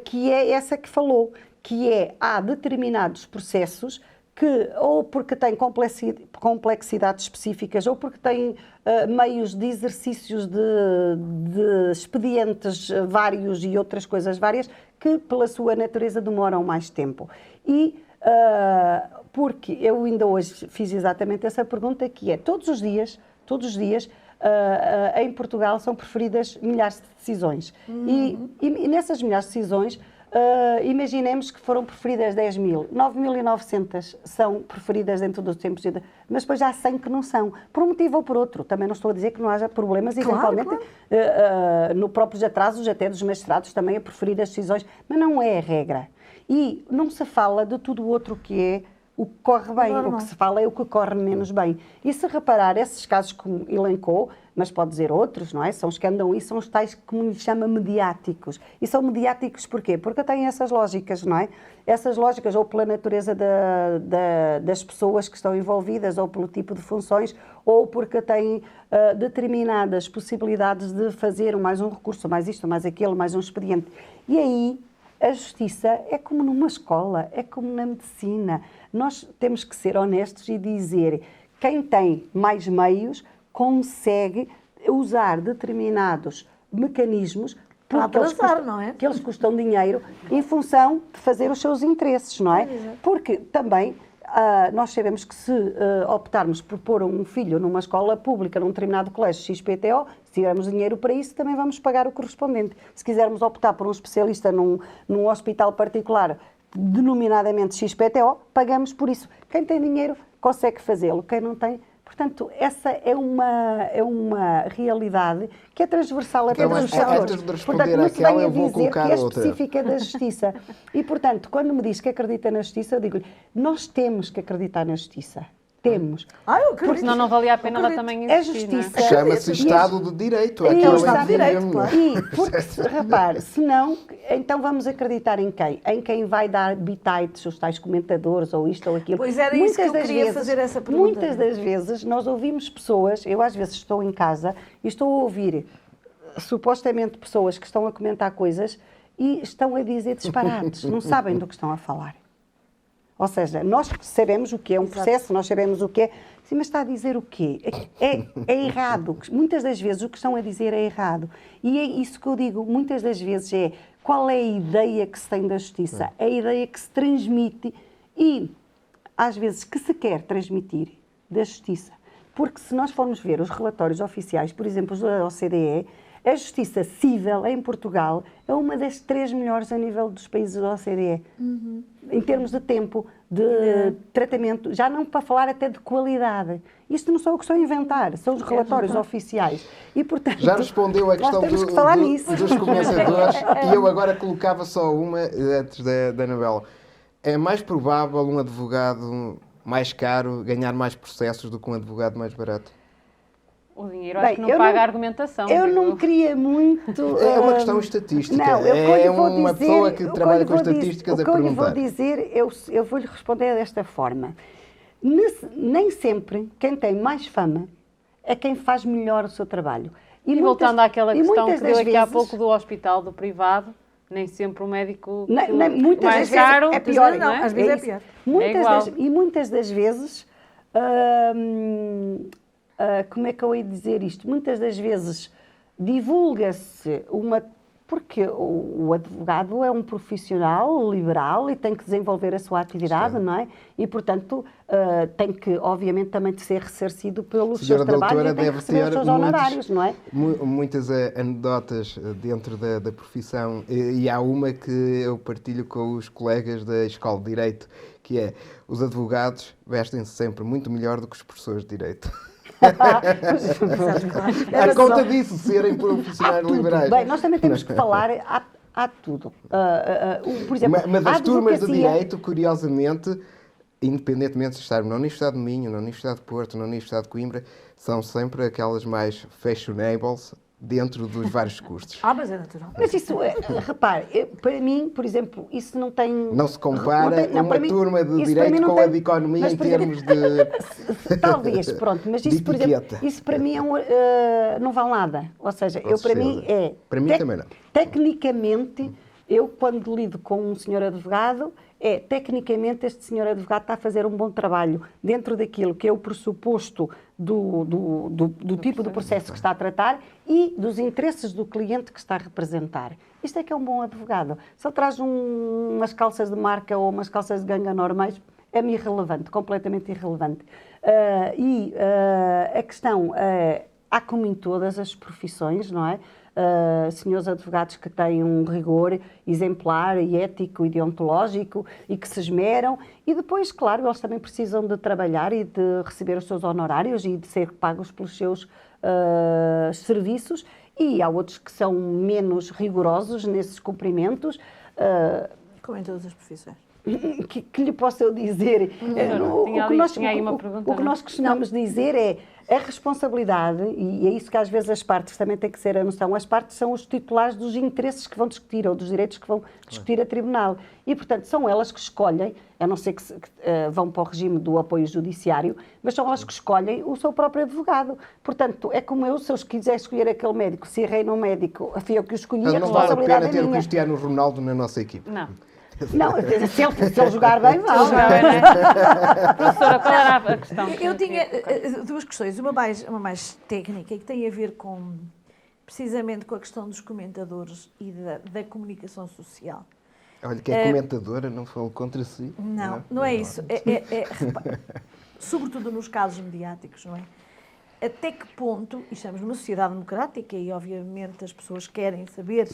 que é essa que falou, que é, há determinados processos que, ou porque têm complexidades específicas, ou porque têm meios de exercícios de expedientes vários e outras coisas várias, que pela sua natureza demoram mais tempo. E porque eu ainda hoje fiz exatamente essa pergunta, que é, todos os dias em Portugal são preferidas milhares de decisões. E nessas milhares de decisões, imaginemos que foram preferidas 10.000, 9.900 são preferidas dentro dos tempos, mas depois já há 100 que não são, por um motivo ou por outro. Também não estou a dizer que não haja problemas, eventualmente, no próprios atrasos até dos magistrados também a preferir as decisões, mas não é a regra. E não se fala de tudo o outro que é o que corre bem, o que se fala é o que corre menos bem. E se reparar, esses casos que elencou, mas pode dizer outros, não é? São os que andam aí, são os tais que, como lhe chama, mediáticos. E são mediáticos porquê? Porque têm essas lógicas, não é? Essas lógicas, ou pela natureza das pessoas que estão envolvidas, ou pelo tipo de funções, ou porque têm determinadas possibilidades de fazer mais um recurso, mais isto, mais aquilo, mais um expediente. E aí, a justiça é como numa escola, é como na medicina. Nós temos que ser honestos e dizer quem tem mais meios consegue usar determinados mecanismos para atrasar, não é? que eles custam dinheiro em função de fazer os seus interesses, não é? Porque também nós sabemos que se optarmos por pôr um filho numa escola pública, num determinado colégio XPTO, se tivermos dinheiro para isso, também vamos pagar o correspondente. Se quisermos optar por um especialista num hospital particular, denominadamente XPTO, pagamos por isso. Quem tem dinheiro consegue fazê-lo, quem não tem... Portanto, essa é uma realidade que é transversal a todos os setores. Antes de responder Portanto, não se àquela, vem a eu vou dizer colocar que é outra. específica da justiça. E, portanto, quando me diz que acredita na justiça, eu digo-lhe, nós temos que acreditar na justiça. Temos. Eu acredito. Porque senão não valia a pena ela também É existir, não é? justiça. Chama-se Estado de Direito. É Aquilo o em Estado que de Direito, vivemos. claro. E, porque, repare, senão, então vamos acreditar em quem? Em quem vai dar bitites, os tais comentadores, ou isto ou aquilo. Pois era isso que eu queria fazer essa pergunta. Muitas das vezes nós ouvimos pessoas, eu às vezes estou em casa e estou a ouvir supostamente pessoas que estão a comentar coisas e estão a dizer disparates, não sabem do que estão a falar. Ou seja, nós sabemos o que é um processo, nós sabemos o que é... Sim, mas está a dizer o quê? É errado. Muitas das vezes o que estão a dizer é errado. E é isso que eu digo, muitas das vezes é qual é a ideia que se tem da justiça, a ideia que se transmite e, às vezes, que se quer transmitir da justiça. Porque se nós formos ver os relatórios oficiais, por exemplo, os da OCDE, a justiça civil em Portugal é uma das 3 melhores a nível dos países da OCDE. Em termos de tempo, de tratamento, já não para falar até de qualidade. Isto não sou eu que estou a inventar, são os relatórios oficiais. E, portanto, Já respondeu a questão temos que falar nisso. dos comentadores e eu agora colocava só uma antes da Anabela. É mais provável um advogado mais caro ganhar mais processos do que um advogado mais barato? O dinheiro acho que não paga a argumentação. Eu não queria muito... É uma questão estatística. Não, é uma pessoa que trabalha com estatísticas a perguntar. O que eu lhe vou dizer, eu vou-lhe responder desta forma. Nem sempre quem tem mais fama é quem faz melhor o seu trabalho. E voltando àquela questão que deu aqui há vezes, pouco do hospital, do privado, nem sempre o médico muitas mais das caro... vezes é pior, não é? Às vezes é pior. Muitas das vezes... como é que eu ia dizer isto? Muitas das vezes divulga-se uma... Porque o advogado é um profissional liberal e tem que desenvolver a sua atividade, não é? E, portanto, tem que, obviamente, também ser ressarcido pelos seus trabalhos e tem que receber os seus honorários, não é? Muitas anedotas dentro da profissão e há uma que eu partilho com os colegas da Escola de Direito, que é os advogados vestem-se sempre muito melhor do que os professores de Direito. À conta disso, serem profissionais liberais. Bem, nós também temos que falar, há tudo. Por exemplo, mas as turmas de Direito, curiosamente, independentemente de estarmos na Universidade de Minho, na Universidade de Porto, na Universidade de Coimbra, são sempre aquelas mais fashionables dentro dos vários cursos. Mas é natural. Mas isso, repare, para mim, por exemplo, isso não tem... Não se compara uma turma de Direito com a de Economia em termos de... Talvez, pronto, mas isso, por exemplo, isso para mim não vale nada. Ou seja, para mim é... Para mim também não. Tecnicamente, eu quando lido com um senhor advogado, tecnicamente este senhor advogado está a fazer um bom trabalho dentro daquilo que é o pressuposto do tipo de processo que está a tratar e dos interesses do cliente que está a representar. Isto é que é um bom advogado. Se ele traz umas calças de marca ou umas calças de ganga normais, é-me irrelevante, completamente irrelevante. A questão há como em todas as profissões, não é? Senhores advogados que têm um rigor exemplar e ético e deontológico e que se esmeram e depois, claro, eles também precisam de trabalhar e de receber os seus honorários e de ser pagos pelos seus serviços, e há outros que são menos rigorosos nesses cumprimentos. Como em todas as profissões. Que lhe posso eu dizer? O que nós costumamos dizer é a responsabilidade, e é isso que às vezes as partes também têm que ser a noção, as partes são os titulares dos interesses que vão discutir ou dos direitos que vão discutir a tribunal. E, portanto, são elas que escolhem, a não ser que vão para o regime do apoio judiciário, mas são elas que escolhem o seu próprio advogado. Portanto, é como eu, se eu quiser escolher aquele médico, se errei num médico, fui eu que o escolhi, a não vale a responsabilidade pena é ter o minha. Cristiano Ronaldo na nossa equipe. Não. Não, se ele jogar bem, vale. Professora, qual era a questão? Eu tinha duas questões, uma mais técnica e que tem a ver precisamente com a questão dos comentadores e da comunicação social. Olha, que é comentadora, não falou contra si. Não é isso. Sobretudo nos casos mediáticos, não é? Até que ponto, e estamos numa sociedade democrática e obviamente as pessoas querem saber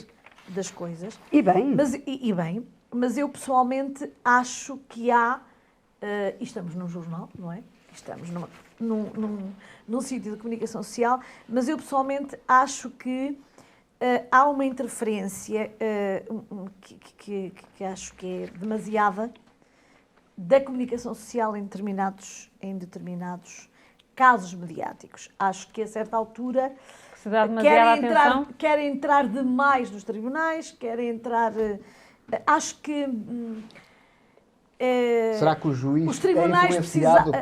das coisas. E bem. Mas eu pessoalmente acho que há, e estamos num jornal, não é? Estamos num sítio de comunicação social, mas eu pessoalmente acho que há uma interferência que acho que é demasiada da comunicação social em determinados casos mediáticos. Acho que a certa altura se dá demasiada atenção. Querem entrar demais nos tribunais, querem entrar... Acho que... Será que o juiz os tribunais é influenciado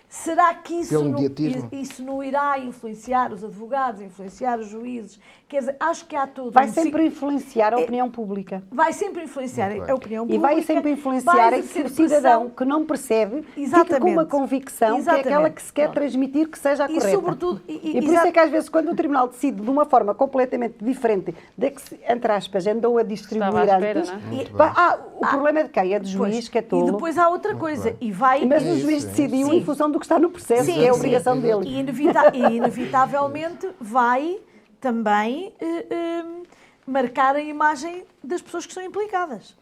será que isso não irá influenciar os advogados, influenciar os juízes? Quer dizer, acho que há todo vai sempre influenciar a opinião pública. Vai sempre influenciar a opinião pública. E vai sempre influenciar o cidadão que não percebe, fica com uma convicção que é aquela que se quer transmitir que seja a correta. Sobretudo, e por isso é que às vezes quando o tribunal decide de uma forma completamente diferente da que, entre aspas, andou a distribuir antes, o problema é de quem? É do juiz, que é tolo. E depois há outra coisa. Mas o juiz decidiu em função do que está no processo, é a obrigação dele. E inevitavelmente vai também marcar a imagem das pessoas que são implicadas.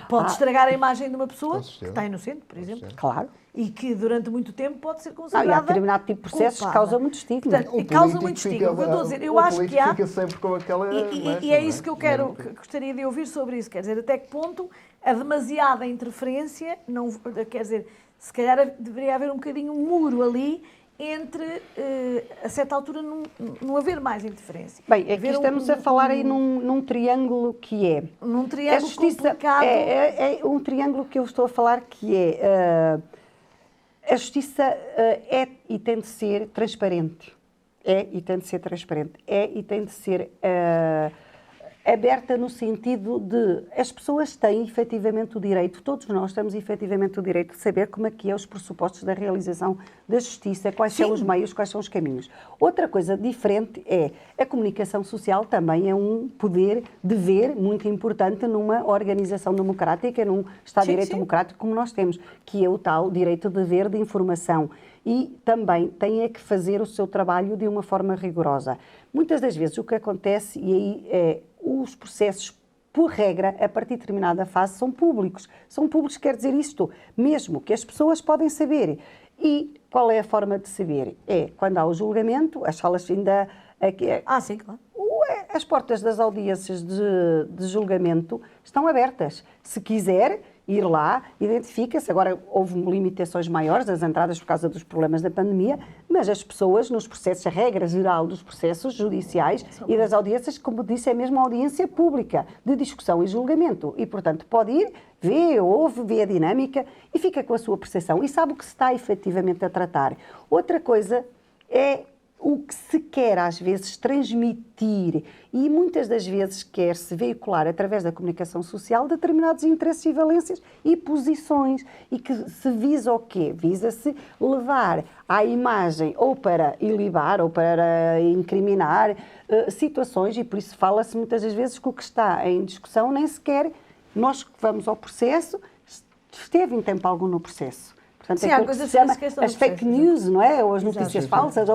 Pode estragar a imagem de uma pessoa que está inocente, por exemplo. Claro. E que durante muito tempo pode ser considerada E há determinado tipo de processos que causam muito estigma. Causa muito estigma. O que eu estou a dizer, eu acho que há... fica sempre com aquela... E é isso que eu gostaria de ouvir sobre isso. Quer dizer, até que ponto a demasiada interferência, não, quer dizer, se calhar deveria haver um bocadinho um muro ali entre, a certa altura, não haver mais interferência. Bem, aqui estamos a falar aí num triângulo que é... Num triângulo complicado. É um triângulo que eu estou a falar que é... a justiça é e tem de ser transparente. É e tem de ser transparente. É e tem de ser aberta no sentido de as pessoas têm efetivamente o direito, todos nós temos efetivamente o direito de saber como é que é os pressupostos da realização da justiça, quais são os meios, quais são os caminhos. Outra coisa diferente é a comunicação social também é um poder, dever muito importante numa organização democrática, num Estado de Direito democrático como nós temos, que é o tal direito-dever de informação. E também tem que fazer o seu trabalho de uma forma rigorosa. Muitas das vezes o que acontece, e aí os processos, por regra, a partir de determinada fase, são públicos. São públicos quer dizer isto, mesmo que as pessoas podem saber. E qual é a forma de saber? É quando há o julgamento, as salas ainda... Sim, claro. As portas das audiências de julgamento estão abertas. Se quiser ir lá, identifica-se. Agora houve limitações maiores das entradas por causa dos problemas da pandemia, mas as pessoas nos processos, a regra geral dos processos judiciais e das audiências, como disse, é mesmo a audiência pública de discussão e julgamento. E, portanto, pode ir, vê a dinâmica e fica com a sua percepção e sabe o que se está efetivamente a tratar. Outra coisa é o que se quer, às vezes, transmitir e muitas das vezes quer-se veicular através da comunicação social determinados interesses e valências e posições e que se visa o quê? Visa-se levar à imagem ou para ilibar ou para incriminar situações e por isso fala-se muitas das vezes que o que está em discussão nem sequer nós que vamos ao processo esteve em tempo algum no processo. Portanto, sim, é aquilo que se chama as fake news, não é? Ou as notícias falsas.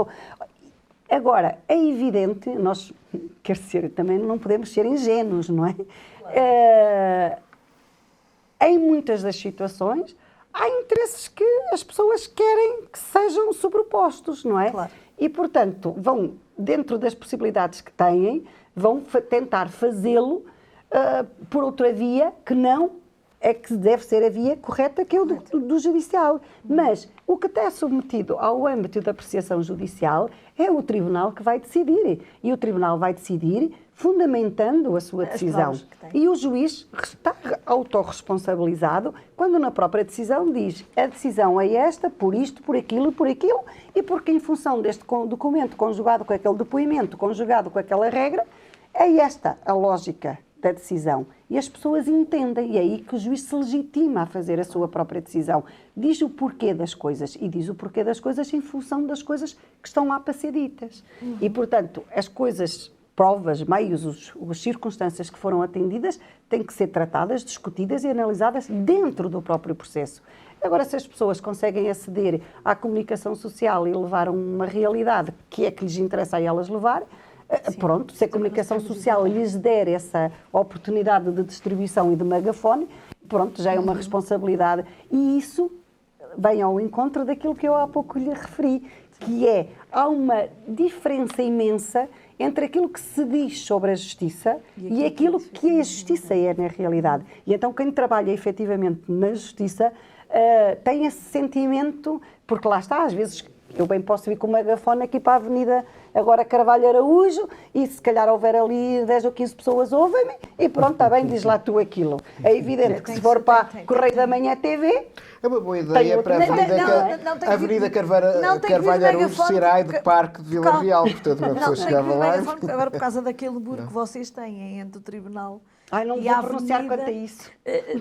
Agora, é evidente, nós, quer dizer, também não podemos ser ingênuos, não é? Em muitas das situações, há interesses que as pessoas querem que sejam sobrepostos, não é? Claro. E, portanto, vão, dentro das possibilidades que têm, vão tentar fazê-lo por outra via que não é que deve ser a via correta, que é o do judicial. Mas o que está submetido ao âmbito da apreciação judicial é o tribunal que vai decidir. E o tribunal vai decidir fundamentando a sua decisão. E o juiz está autorresponsabilizado quando na própria decisão diz a decisão é esta, por isto, por aquilo, e porque em função deste documento conjugado com aquele depoimento, conjugado com aquela regra, é esta a lógica da decisão. E as pessoas entendem, e é aí que o juiz se legitima a fazer a sua própria decisão. Diz o porquê das coisas, e diz o porquê das coisas em função das coisas que estão lá para ser ditas. E, portanto, as coisas, provas, meios, as circunstâncias que foram atendidas têm que ser tratadas, discutidas e analisadas dentro do próprio processo. Agora, se as pessoas conseguem aceder à comunicação social e levar uma realidade que é que lhes interessa a elas levar, sim, pronto, se a comunicação social lhes der essa oportunidade de distribuição e de megafone, pronto, já é uma responsabilidade. E isso vem ao encontro daquilo que eu há pouco lhe referi, que é, há uma diferença imensa entre aquilo que se diz sobre a justiça e aquilo que a justiça é na realidade. E então quem trabalha efetivamente na justiça tem esse sentimento, porque lá está, às vezes eu bem posso vir com o megafone aqui para a Avenida agora Carvalho Araújo e se calhar houver ali 10 ou 15 pessoas ouvem-me e pronto, está bem, diz lá tu aquilo. É evidente que se for para Correio da Manhã TV... É uma boa ideia para a Avenida Carvalho Araújo ser ai de Parque de Vila Real, portanto uma pessoa chegava lá... Agora por causa daquele muro que vocês têm entre o Tribunal... Ai, não vou pronunciar quanto a isso.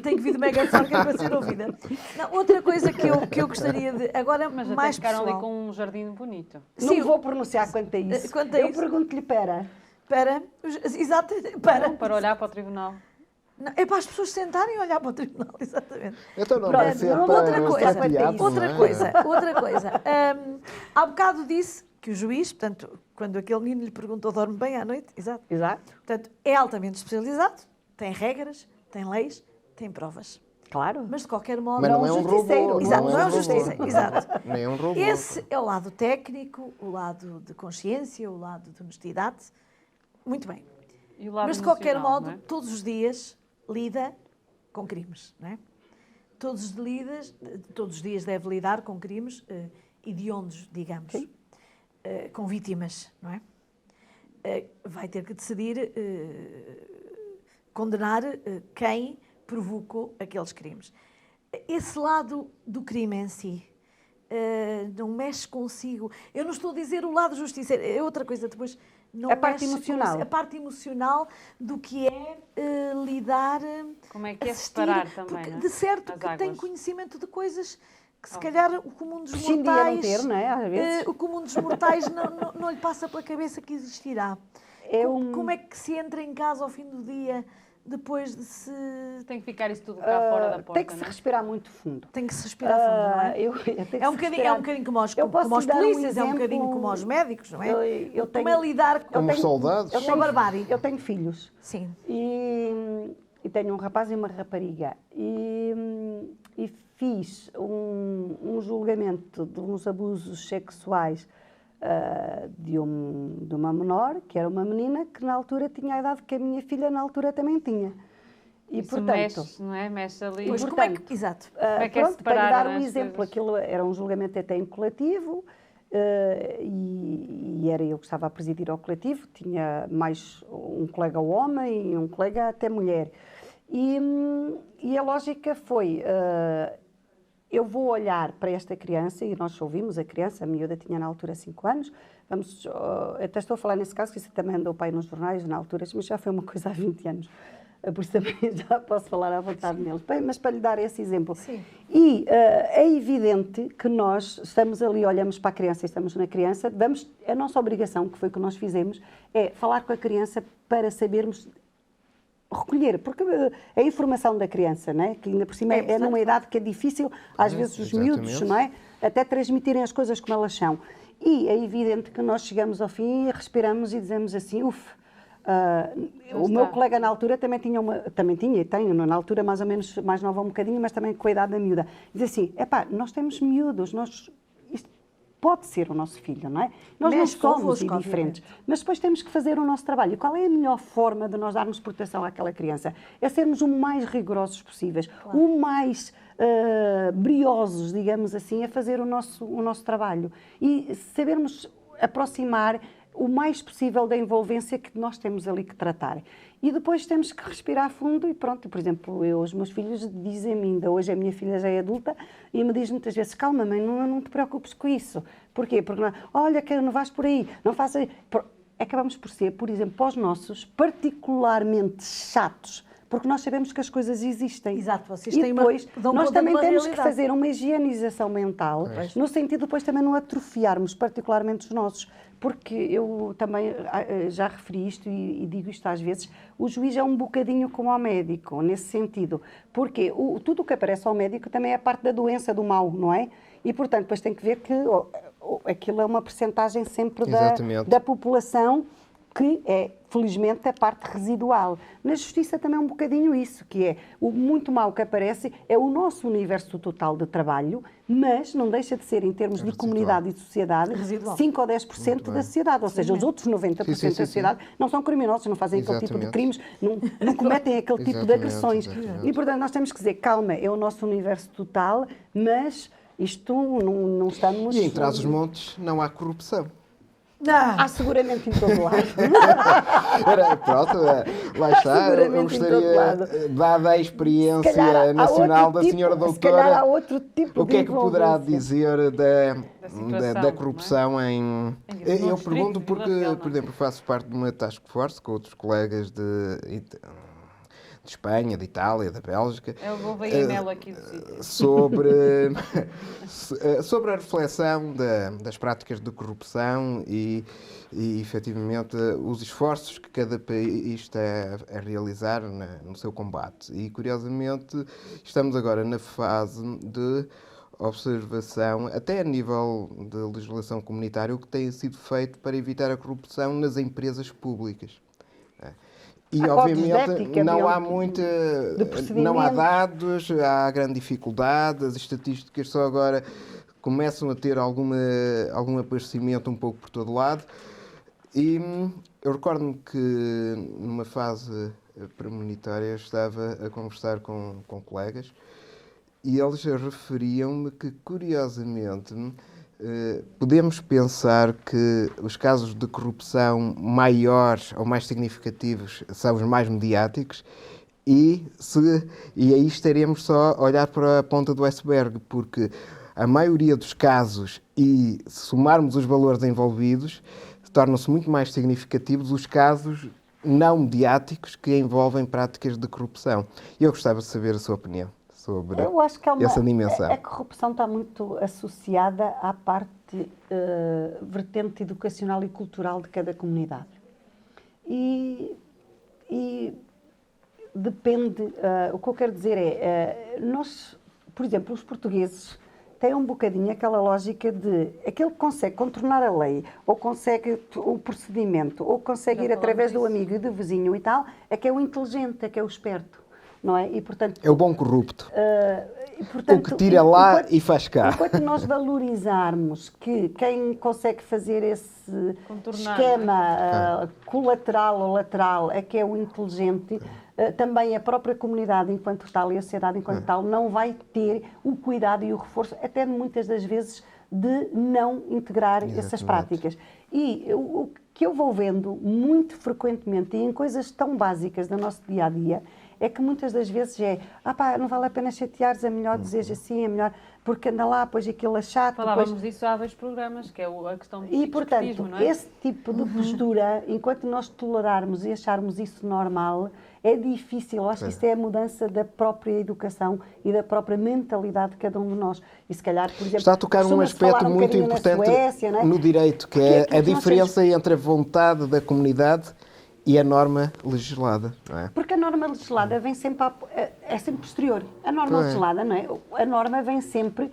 Tem que vir de megafone para ser ouvida. Não, outra coisa que eu gostaria de... Agora, mas mais ficaram pessoal. ali com um jardim bonito. Não vou pronunciar quanto a isso. Eu pergunto-lhe, Para, exato, para olhar para o tribunal. Não, é para as pessoas sentarem e olhar para o tribunal, exatamente. Então não vai ser para Outra coisa. Há bocado disse que o juiz, portanto, quando aquele menino lhe perguntou, dorme bem à noite? Exato. Portanto, é altamente especializado, tem regras, tem leis, tem provas. Claro. Mas de qualquer modo... Mas não é um robô. Exato, não é um justiceiro. Exato. Nem é um robô. Esse é o lado técnico, o lado de consciência, o lado de honestidade. Muito bem. E o lado mas de qualquer emocional, modo, não é? todos os dias lida com crimes, não é? Todos os dias deve lidar com crimes hediondos, digamos. Com vítimas, não é? Vai ter que decidir condenar quem provocou aqueles crimes. Esse lado do crime em si não mexe consigo. Eu não estou a dizer o lado justiceiro, é outra coisa depois. Não a parte emocional. A parte emocional do que é lidar... Como é que é separar também, não é? De certo que tem conhecimento de coisas que se calhar o comum dos mortais... ter, não é? Às vezes. O comum dos mortais não lhe passa pela cabeça que existirá. Como é que se entra em casa ao fim do dia, depois de se... Tem que ficar isso tudo cá fora da porta, tem que se respirar muito fundo. Tem que se respirar fundo, não é? É um bocadinho como os polícias, é um bocadinho como os médicos, não é? Como é lidar com soldados. com a barbárie. Eu tenho filhos. Sim. E tenho um rapaz e uma rapariga. E fiz um julgamento de uns abusos sexuais de uma menor, que era uma menina, que na altura tinha a idade que a minha filha na altura também tinha. E, isso portanto, mexe, não é? Mexe ali. Pois, portanto, exato. Como é que é pronto, para separar, dar um exemplo, coisas? aquilo era um julgamento até em coletivo, e era eu que estava a presidir ao coletivo, tinha mais um colega homem e um colega até mulher. E a lógica foi, eu vou olhar para esta criança, e nós ouvimos a criança, a miúda tinha na altura 5 anos, até estou a falar nesse caso, que isso também andou para aí nos jornais na altura, mas já foi uma coisa há 20 anos. Por isso também já posso falar à vontade neles. Bem, mas para lhe dar esse exemplo. Sim. E é evidente que nós estamos ali, olhamos para a criança e estamos na criança, a nossa obrigação, que foi o que nós fizemos, é falar com a criança para sabermos recolher, porque a informação da criança, não é? Que ainda por cima é numa idade que é difícil, às vezes os miúdos, não é? Até transmitirem as coisas como elas são. E é evidente que nós chegamos ao fim e respiramos e dizemos assim, o meu colega na altura também tinha e tenho, na altura mais ou menos mais nova um bocadinho, mas também com a idade da miúda. Diz assim, nós temos miúdos, isto pode ser o nosso filho, não é? Nós não somos indiferentes, mas depois temos que fazer o nosso trabalho. E qual é a melhor forma de nós darmos proteção àquela criança? É sermos o mais rigorosos possíveis, o mais briosos, digamos assim, a fazer o nosso trabalho. E sabermos aproximar o mais possível da envolvência que nós temos ali que tratar. E depois temos que respirar fundo e pronto. Por exemplo, os meus filhos dizem-me ainda, hoje a minha filha já é adulta, e me diz muitas vezes, calma mãe, não te preocupes com isso. Porquê? Porque, olha, que não vais por aí, não faças... Acabamos por ser, por exemplo, para os nossos, particularmente chatos, porque nós sabemos que as coisas existem. Exato, vocês e têm depois, nós também temos que realidade. fazer uma higienização mental, no sentido de depois também não atrofiarmos particularmente os nossos. Porque eu também já referi isto e digo isto às vezes, o juiz é um bocadinho como ao médico, nesse sentido. Porque tudo o que aparece ao médico também é parte da doença, do mal, não é? E, portanto, depois tem que ver que aquilo é uma percentagem sempre da população que é, felizmente, a parte residual. Na justiça também é um bocadinho isso, que é o muito mal que aparece é o nosso universo total de trabalho, mas não deixa de ser, em termos de comunidade e de sociedade, residual. 5 ou 10% da sociedade, ou seja, os outros 90% da sociedade não são criminosos, não fazem aquele tipo de crimes, não cometem aquele tipo de agressões. E, portanto, nós temos que dizer, calma, é o nosso universo total, mas isto não estamos... E em Trás-os-Montes não há corrupção. Há seguramente em todo lado. Pronto, lá está. Eu gostaria, dada a experiência nacional da senhora doutora, se calhar há outro tipo o que é que poderá dizer da corrupção em... Eu pergunto porque, por exemplo, faço parte de uma task force com outros colegas de Espanha, de Itália, da Bélgica, aqui sobre a reflexão das práticas de corrupção e efetivamente os esforços que cada país está a realizar no seu combate. E curiosamente estamos agora na fase de observação, até a nível de legislação comunitária, o que tem sido feito para evitar a corrupção nas empresas públicas. E, obviamente, não há dados, há grande dificuldade, as estatísticas só agora começam a ter algum aparecimento um pouco por todo lado. E eu recordo-me que, numa fase premonitória, estava a conversar com colegas e eles referiam-me que, curiosamente, podemos pensar que os casos de corrupção maiores ou mais significativos são os mais mediáticos e aí estaremos só a olhar para a ponta do iceberg, porque a maioria dos casos, e se somarmos os valores envolvidos, tornam-se muito mais significativos os casos não mediáticos que envolvem práticas de corrupção. E eu gostava de saber a sua opinião sobre essa dimensão. A corrupção está muito associada à parte vertente educacional e cultural de cada comunidade. E depende, o que eu quero dizer nós, por exemplo, os portugueses têm um bocadinho aquela lógica de aquele que consegue contornar a lei, ou consegue o procedimento, ou consegue ir através do amigo e do vizinho e tal, é que é o inteligente, é que é o esperto. Não é? E, portanto, é o bom corrupto. O que tira lá e faz cá. Enquanto nós valorizarmos que quem consegue fazer esse esquema colateral ou lateral é que é o inteligente, também a própria comunidade enquanto tal e a sociedade enquanto tal não vai ter o cuidado e o reforço, até muitas das vezes, de não integrar essas práticas. E o que eu vou vendo muito frequentemente e em coisas tão básicas do nosso dia-a-dia é que muitas das vezes não vale a pena chateares, é melhor dizer assim, é melhor, porque anda lá, pois aquilo é chato. Falávamos disso há 2 programas, que é a questão do E, portanto, não é? esse tipo de postura, enquanto nós tolerarmos e acharmos isso normal, é difícil. Eu acho que isso é a mudança da própria educação e da própria mentalidade de cada um de nós. E se calhar, por exemplo, está a tocar num aspecto muito importante Suécia, não é? no direito, que é a diferença entre a vontade da comunidade e a norma legislada, não é? Porque a norma legislada vem sempre é sempre posterior. A norma legislada, não é? A norma vem sempre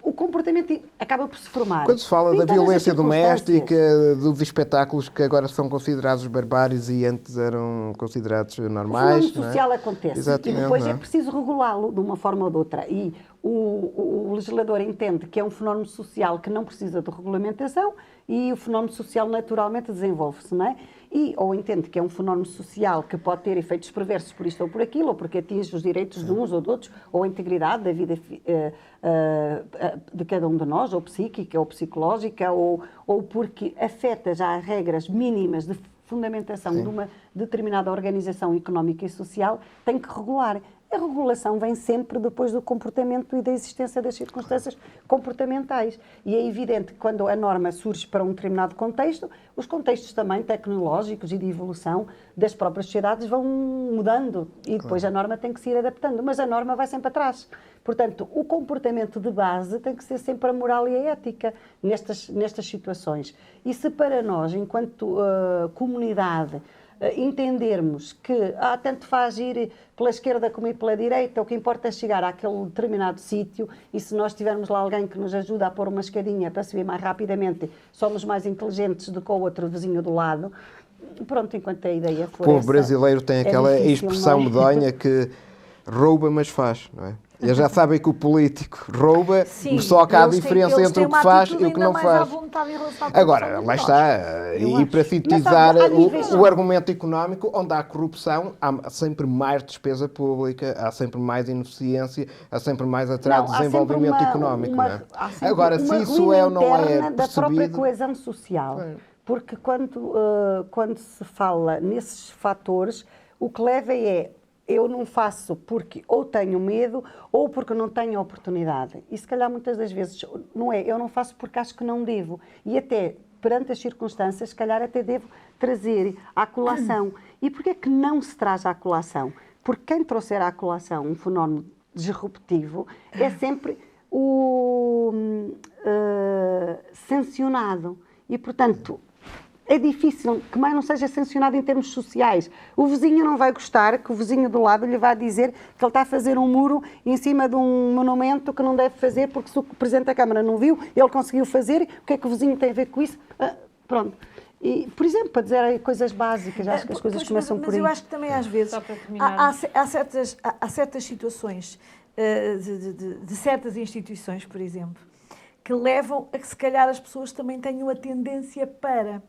o comportamento acaba por se formar. Quando se fala Em da todas as violência circunstâncias. doméstica, dos espetáculos que agora são considerados barbáries e antes eram considerados O normais, fenómeno social acontece Exatamente, e depois não é? é preciso regulá-lo de uma forma ou de outra. E o legislador entende que é um fenómeno social que não precisa de regulamentação e o fenómeno social naturalmente desenvolve-se, não é? Ou entende que é um fenómeno social que pode ter efeitos perversos por isto ou por aquilo, ou porque atinge os direitos de uns ou de outros, ou a integridade da vida de cada um de nós, ou psíquica, ou psicológica, ou porque afeta já regras mínimas de fundamentação de uma determinada organização económica e social, tem que regular. A regulação vem sempre depois do comportamento e da existência das circunstâncias comportamentais. E é evidente que quando a norma surge para um determinado contexto, os contextos também tecnológicos e de evolução das próprias sociedades vão mudando e depois a norma tem que se ir adaptando, mas a norma vai sempre atrás. Portanto, o comportamento de base tem que ser sempre a moral e a ética nestas situações. E se para nós, enquanto comunidade, entendermos que tanto faz ir pela esquerda como ir pela direita, o que importa é chegar àquele determinado sítio e se nós tivermos lá alguém que nos ajuda a pôr uma escadinha para subir mais rapidamente, somos mais inteligentes do que o outro vizinho do lado, pronto, enquanto a ideia for O povo essa, brasileiro tem aquela difícil, expressão não é? medonha que rouba, mas faz, não é? Eles já sabem que o político rouba, Sim, só que há eles têm- diferença eles entre têm o que uma faz atitude e o que ainda não mais à faz. vontade em relação à Agora, corrupção lá do que está, Eu e acho. para sintetizar Mas há níveis- o argumento económico, onde há corrupção, há sempre mais despesa pública, há sempre mais ineficiência, há sempre mais atraso de Não, há sempre desenvolvimento económico. Não é? há sempre Agora, se uma isso ruína é ou não é interna da própria percebido... coesão social. Bem. Porque quando se fala nesses fatores, o que leva é eu não faço porque ou tenho medo ou porque não tenho oportunidade. E se calhar muitas das vezes não é, eu não faço porque acho que não devo. E até perante as circunstâncias, se calhar até devo trazer à colação. E porquê é que não se traz à colação? Porque quem trouxer à colação um fenómeno disruptivo é sempre o sancionado. E, portanto, é difícil que mais não seja sancionado em termos sociais. O vizinho não vai gostar que o vizinho do lado lhe vá dizer que ele está a fazer um muro em cima de um monumento que não deve fazer porque se o Presidente da Câmara não viu, ele conseguiu fazer, o que é que o vizinho tem a ver com isso? Pronto. E, por exemplo, para dizer aí coisas básicas, acho que as coisas começam por aí. Mas eu acho que também às vezes Só para terminar. há certas situações de certas instituições, por exemplo, que levam a que se calhar as pessoas também tenham a tendência para...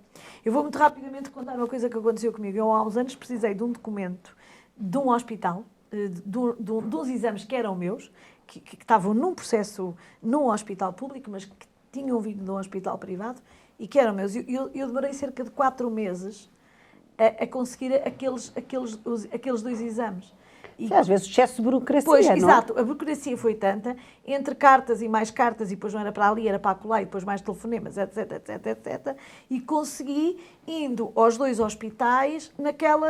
Eu vou muito rapidamente contar uma coisa que aconteceu comigo. Eu há uns anos precisei de um documento de um hospital, de uns exames que eram meus, que estavam num processo num hospital público, mas que tinham vindo de um hospital privado e que eram meus. Eu demorei cerca de 4 meses a conseguir aqueles 2 exames. E às vezes excesso de burocracia, pois, não é? exato, a burocracia foi tanta, entre cartas e depois não era para ali, era para acolá, e depois mais telefonemas, etc. E consegui, indo aos 2 hospitais,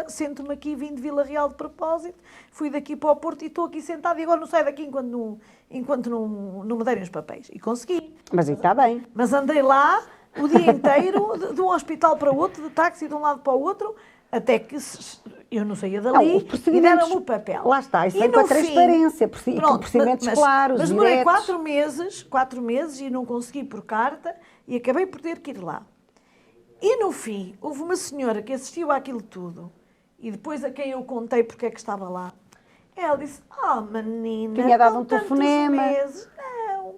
sento-me aqui, vim de Vila Real de propósito, fui daqui para o Porto e estou aqui sentada e agora não saio daqui enquanto não me derem os papéis. E consegui. Mas aí está bem. Mas andei lá o dia inteiro, de um hospital para o outro, de táxi de um lado para o outro, até que eu não saía dali e deram-me o papel. Lá está, isso vem com a transparência, procedimentos claros, mas demorei diretos. 4 meses e não consegui por carta e acabei por ter que ir lá. E no fim, houve uma senhora que assistiu àquilo tudo e depois a quem eu contei porque é que estava lá. Ela disse, menina, tinha dado com um tantos telefonema. Meses, não.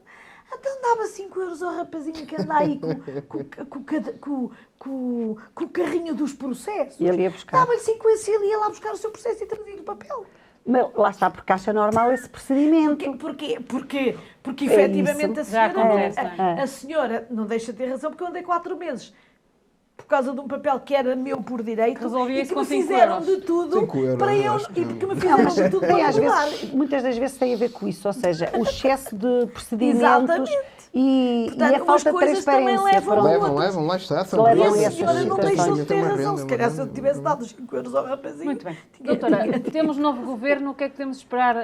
Então dava 5 euros ao rapazinho que anda aí com o carrinho dos processos. E ele ia buscar. Dava-lhe 5 euros e ele ia lá buscar o seu processo e trazia o papel. Mas lá está, porque acha normal esse procedimento. Porque efetivamente isso. a senhora não deixa de ter razão, porque eu andei 4 meses por causa de um papel que era meu por direito Resolvi e isso que com me 5 fizeram euros. de tudo 5 euros, para eu acho que e não. que me fizeram de tudo para Às mudar. vezes, muitas das vezes tem a ver com isso, ou seja, o excesso de procedimentos Exatamente. e Portanto, a falta de umas coisas também transparência. levam Pronto. a Levam, lá está. Se levam E a essas senhora não situações. deixou de ter Uma razão. renda, Se calhar uma se eu renda. tivesse dado os 5 euros ao rapazinho... Muito bem. tinha- Doutora, temos novo governo, o que é que temos de esperar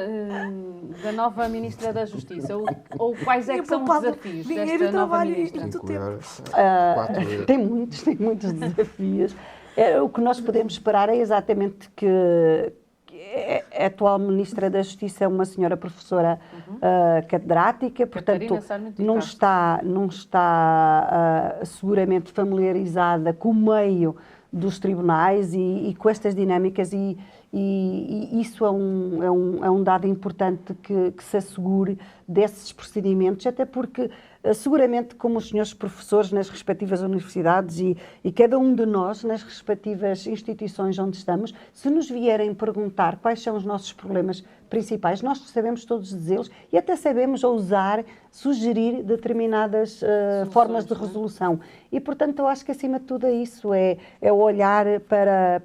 da nova Ministra da Justiça? Ou quais é Tinha que são os poupado desafios dinheiro desta e nova trabalho e Ministra? muito 5 tempo. euros. Tem muitos desafios. O que nós podemos esperar é exatamente que A atual Ministra da Justiça é uma senhora professora catedrática, portanto não está seguramente familiarizada com o meio dos tribunais e com estas dinâmicas e isso é um dado importante que se assegure desses procedimentos, até porque seguramente como os senhores professores nas respectivas universidades e cada um de nós nas respectivas instituições onde estamos, se nos vierem perguntar quais são os nossos problemas principais, nós sabemos todos dizê-los e até sabemos ousar sugerir determinadas formas de resolução. E, portanto, eu acho que, acima de tudo, é isso, é olhar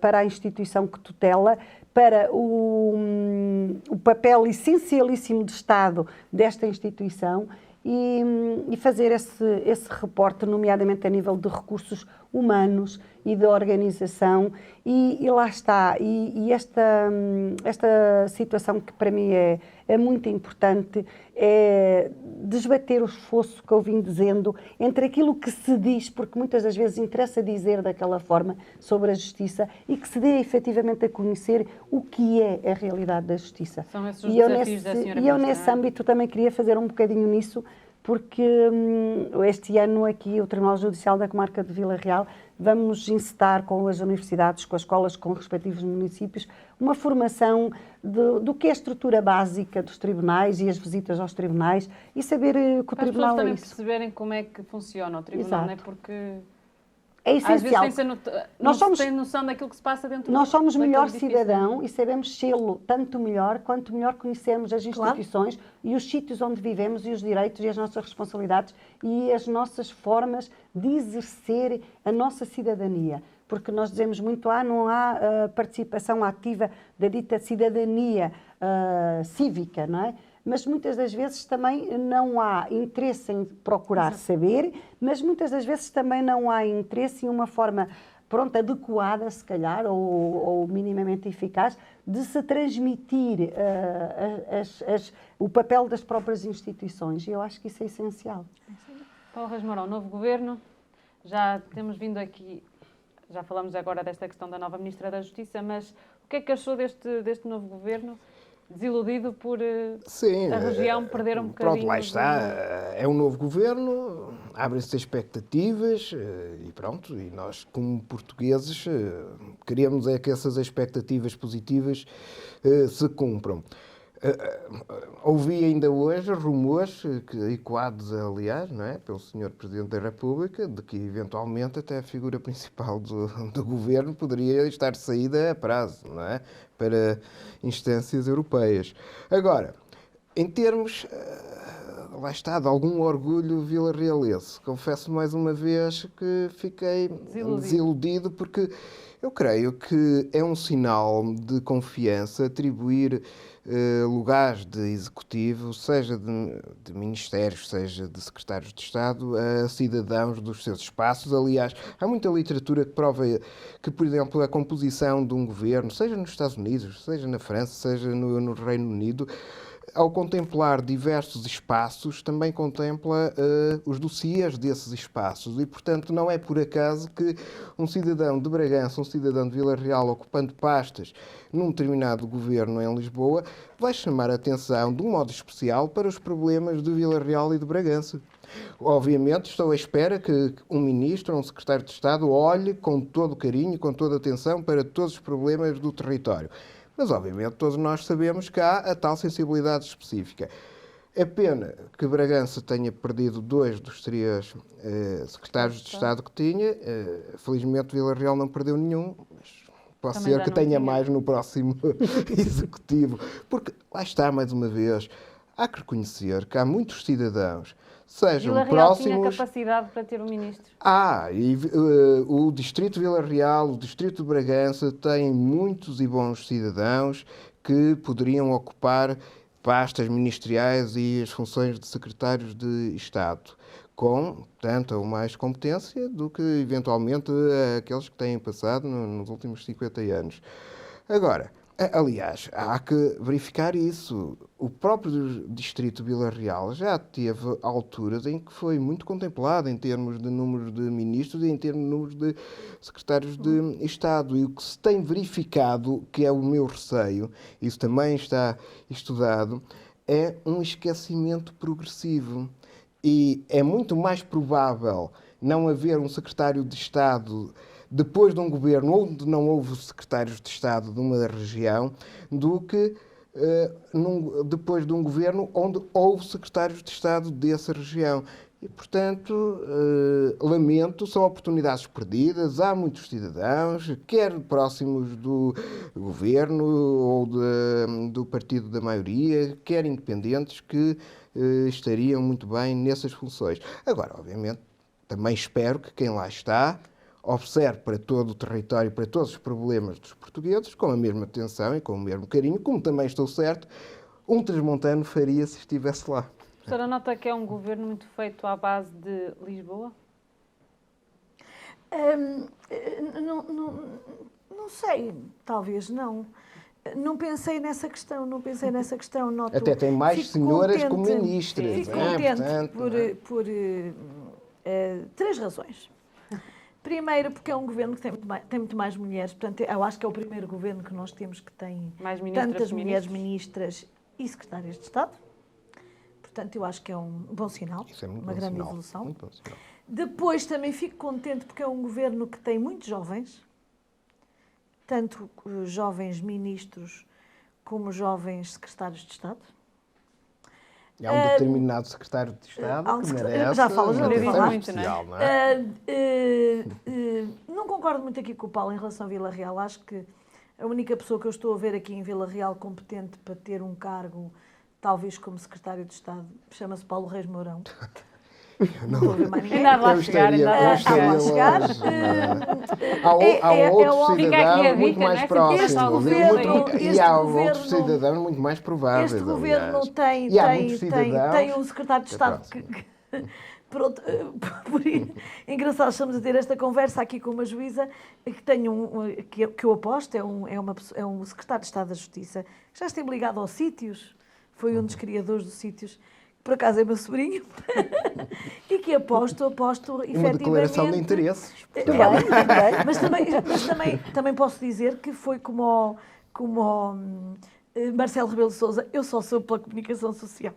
para a instituição que tutela, para o papel essencialíssimo de Estado desta instituição e fazer esse reporte, nomeadamente a nível de recursos humanos e de organização, e lá está. E esta situação que para mim é muito importante é desbater o esforço que eu vim dizendo entre aquilo que se diz, porque muitas das vezes interessa dizer daquela forma sobre a justiça e que se dê efetivamente a conhecer o que é a realidade da justiça. São esses os desafios da senhora E eu nesse âmbito também queria fazer um bocadinho nisso, porque este ano aqui o Tribunal Judicial da Comarca de Vila Real vamos incitar com as universidades, com as escolas, com os respectivos municípios, uma formação do que é a estrutura básica dos tribunais e as visitas aos tribunais e saber que o tribunal é isso. Para as pessoas também perceberem como é que funciona o tribunal, não é? Porque é essencial. Às vezes não tem noção daquilo que se passa dentro Nós somos melhor cidadão e sabemos sê-lo tanto melhor quanto melhor conhecemos as instituições e os sítios onde vivemos e os direitos e as nossas responsabilidades e as nossas formas de exercer a nossa cidadania. Porque nós dizemos muito, não há participação ativa da dita cidadania cívica, não é? Mas muitas das vezes também não há interesse em procurar saber, mas muitas das vezes também não há interesse em uma forma adequada, se calhar, ou minimamente eficaz, de se transmitir o papel das próprias instituições. E eu acho que isso é essencial. Paulo Reis Mourão, novo governo, já temos vindo aqui, já falamos agora desta questão da nova Ministra da Justiça, mas o que é que achou deste novo governo? Desiludido por a região perder um bocadinho... Pronto, lá está. É um novo governo, abrem-se expectativas e pronto. E nós, como portugueses, queremos é que essas expectativas positivas se cumpram. Ouvi ainda hoje rumores, ecoados, aliás, não é, pelo Sr. Presidente da República, de que eventualmente até a figura principal do governo poderia estar de saída a prazo, não é, para instâncias europeias. Agora, em termos, lá está, de algum orgulho vilarrealense, confesso mais uma vez que fiquei desiludido porque eu creio que é um sinal de confiança atribuir lugares de executivo, seja de ministérios, seja de secretários de Estado, a cidadãos dos seus espaços. Aliás, há muita literatura que prova que, por exemplo, a composição de um governo, seja nos Estados Unidos, seja na França, seja no Reino Unido, ao contemplar diversos espaços, também contempla os dossiês desses espaços e, portanto, não é por acaso que um cidadão de Bragança, um cidadão de Vila Real, ocupando pastas num determinado governo em Lisboa, vai chamar a atenção, de um modo especial, para os problemas de Vila Real e de Bragança. Obviamente, estou à espera que um ministro ou um secretário de Estado olhe com todo carinho, com toda atenção para todos os problemas do território. Mas, obviamente, todos nós sabemos que há a tal sensibilidade específica. É pena que Bragança tenha perdido 2 dos 3 secretários de Estado que tinha. Felizmente, Vila Real não perdeu nenhum. Mas pode ser que tenha mais no próximo executivo. Porque, lá está, mais uma vez, há que reconhecer que há muitos cidadãos, sejam Vila Real tinha capacidade para ter um ministro. O Distrito de Vila Real, o Distrito de Bragança têm muitos e bons cidadãos que poderiam ocupar pastas ministeriais e as funções de secretários de Estado, com tanto ou mais competência do que, eventualmente, aqueles que têm passado nos últimos 50 anos. Agora, Aliás, há que verificar isso. O próprio Distrito de Vila Real já teve alturas em que foi muito contemplado em termos de número de ministros e em termos de número de secretários de Estado. E o que se tem verificado, que é o meu receio, isso também está estudado, é um esquecimento progressivo. E é muito mais provável não haver um secretário de Estado depois de um governo onde não houve secretários de Estado de uma região, do que depois de um governo onde houve secretários de Estado dessa região. E, portanto, lamento, são oportunidades perdidas. Há muitos cidadãos, quer próximos do governo ou do partido da maioria, quer independentes, que estariam muito bem nessas funções. Agora, obviamente, também espero que quem lá está observe para todo o território, para todos os problemas dos portugueses, com a mesma atenção e com o mesmo carinho, como também estou certo, um transmontano faria se estivesse lá. A senhora nota que é um governo muito feito à base de Lisboa? Não sei, talvez não. Não pensei nessa questão, Noto, até tem mais senhoras como ministras. Fico contente por 3 razões. Primeiro, porque é um governo que tem muito mais mulheres. Portanto, eu acho que é o primeiro governo que nós temos que tem tantas mulheres ministras e secretárias de Estado. Portanto, eu acho que é um bom sinal, uma grande evolução. Muito bom sinal. Depois, também fico contente porque é um governo que tem muitos jovens, tanto jovens ministros como jovens secretários de Estado. Há um determinado secretário de Estado que merece já falo, uma atenção especial, não é? Não concordo muito aqui com o Paulo em relação a Vila Real. Acho que a única pessoa que eu estou a ver aqui em Vila Real competente para ter um cargo, talvez como secretário de Estado, chama-se Paulo Reis Mourão. Não estou a ver mais ninguém. Ainda vai chegar. Há outro cidadão muito mais próximo. E há outros cidadãos muito mais prováveis. Este governo tem um secretário de Estado Pronto, engraçado, estamos a ter esta conversa aqui com uma juíza que tenho que eu aposto, é um secretário de Estado da Justiça, que já esteve ligado aos sítios, foi um dos criadores dos sítios, por acaso é meu sobrinho, e que aposto efetivamente... Uma declaração de interesses. Mas também posso dizer que foi como Marcelo Rebelo de Sousa, eu só sou pela comunicação social,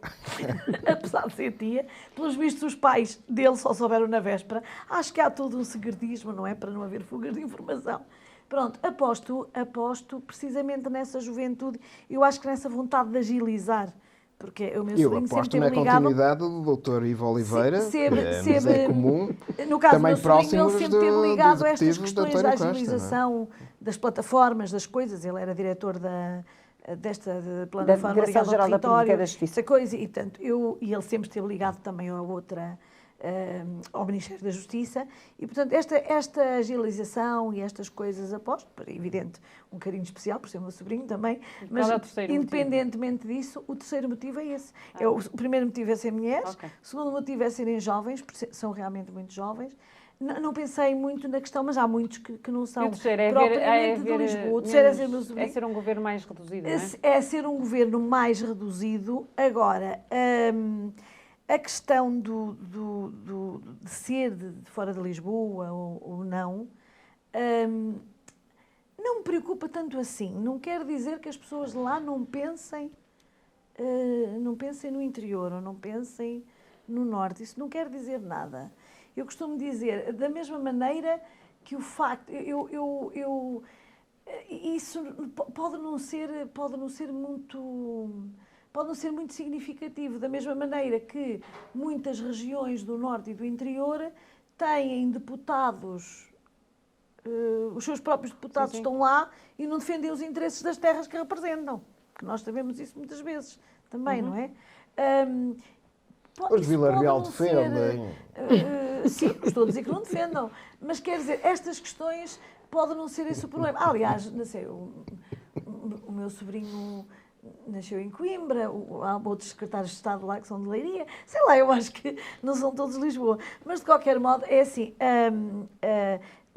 apesar de ser tia. Pelos vistos, os pais dele só souberam na véspera. Acho que há todo um segredismo, não é? Para não haver fugas de informação. Pronto, aposto precisamente nessa juventude. Eu acho que nessa vontade de agilizar, porque o meu sobrinho sempre teve ligado... Eu aposto na continuidade do Dr. Ivo Oliveira, mas é comum, no caso também do meu sobrinho, próximos ele sempre teve ligado a estas do questões da agilização das plataformas, das coisas. Ele era diretor desta plataforma ligada ao território, essa coisa, e portanto, e ele sempre esteve ligado também a outra, ao Ministério da Justiça, e portanto esta agilização e estas coisas, aposto, evidente, um carinho especial por ser meu sobrinho também, mas independentemente disso, o terceiro motivo é esse. O primeiro motivo é ser mulheres, o segundo motivo é serem jovens, porque são realmente muito jovens. Não pensei muito na questão, mas há muitos que não são propriamente de Lisboa. O terceiro é ser um governo mais reduzido, não é? É ser um governo mais reduzido. Agora, a questão de ser de fora de Lisboa ou não, não me preocupa tanto assim. Não quer dizer que as pessoas lá não pensem no interior ou não pensem no norte. Isso não quer dizer nada. Eu costumo dizer, da mesma maneira que o facto, isso pode não ser muito significativo, da mesma maneira que muitas regiões do norte e do interior têm deputados, os seus próprios deputados estão lá e não defendem os interesses das terras que representam, que nós sabemos isso muitas vezes também, não é? Os Vila Real defendem. Sim, estou a dizer que não defendam. Mas quer dizer, estas questões podem não ser esse o problema. Aliás, não sei, o meu sobrinho nasceu em Coimbra, há outros secretários de Estado lá que são de Leiria. Sei lá, eu acho que não são todos de Lisboa. Mas, de qualquer modo, é assim,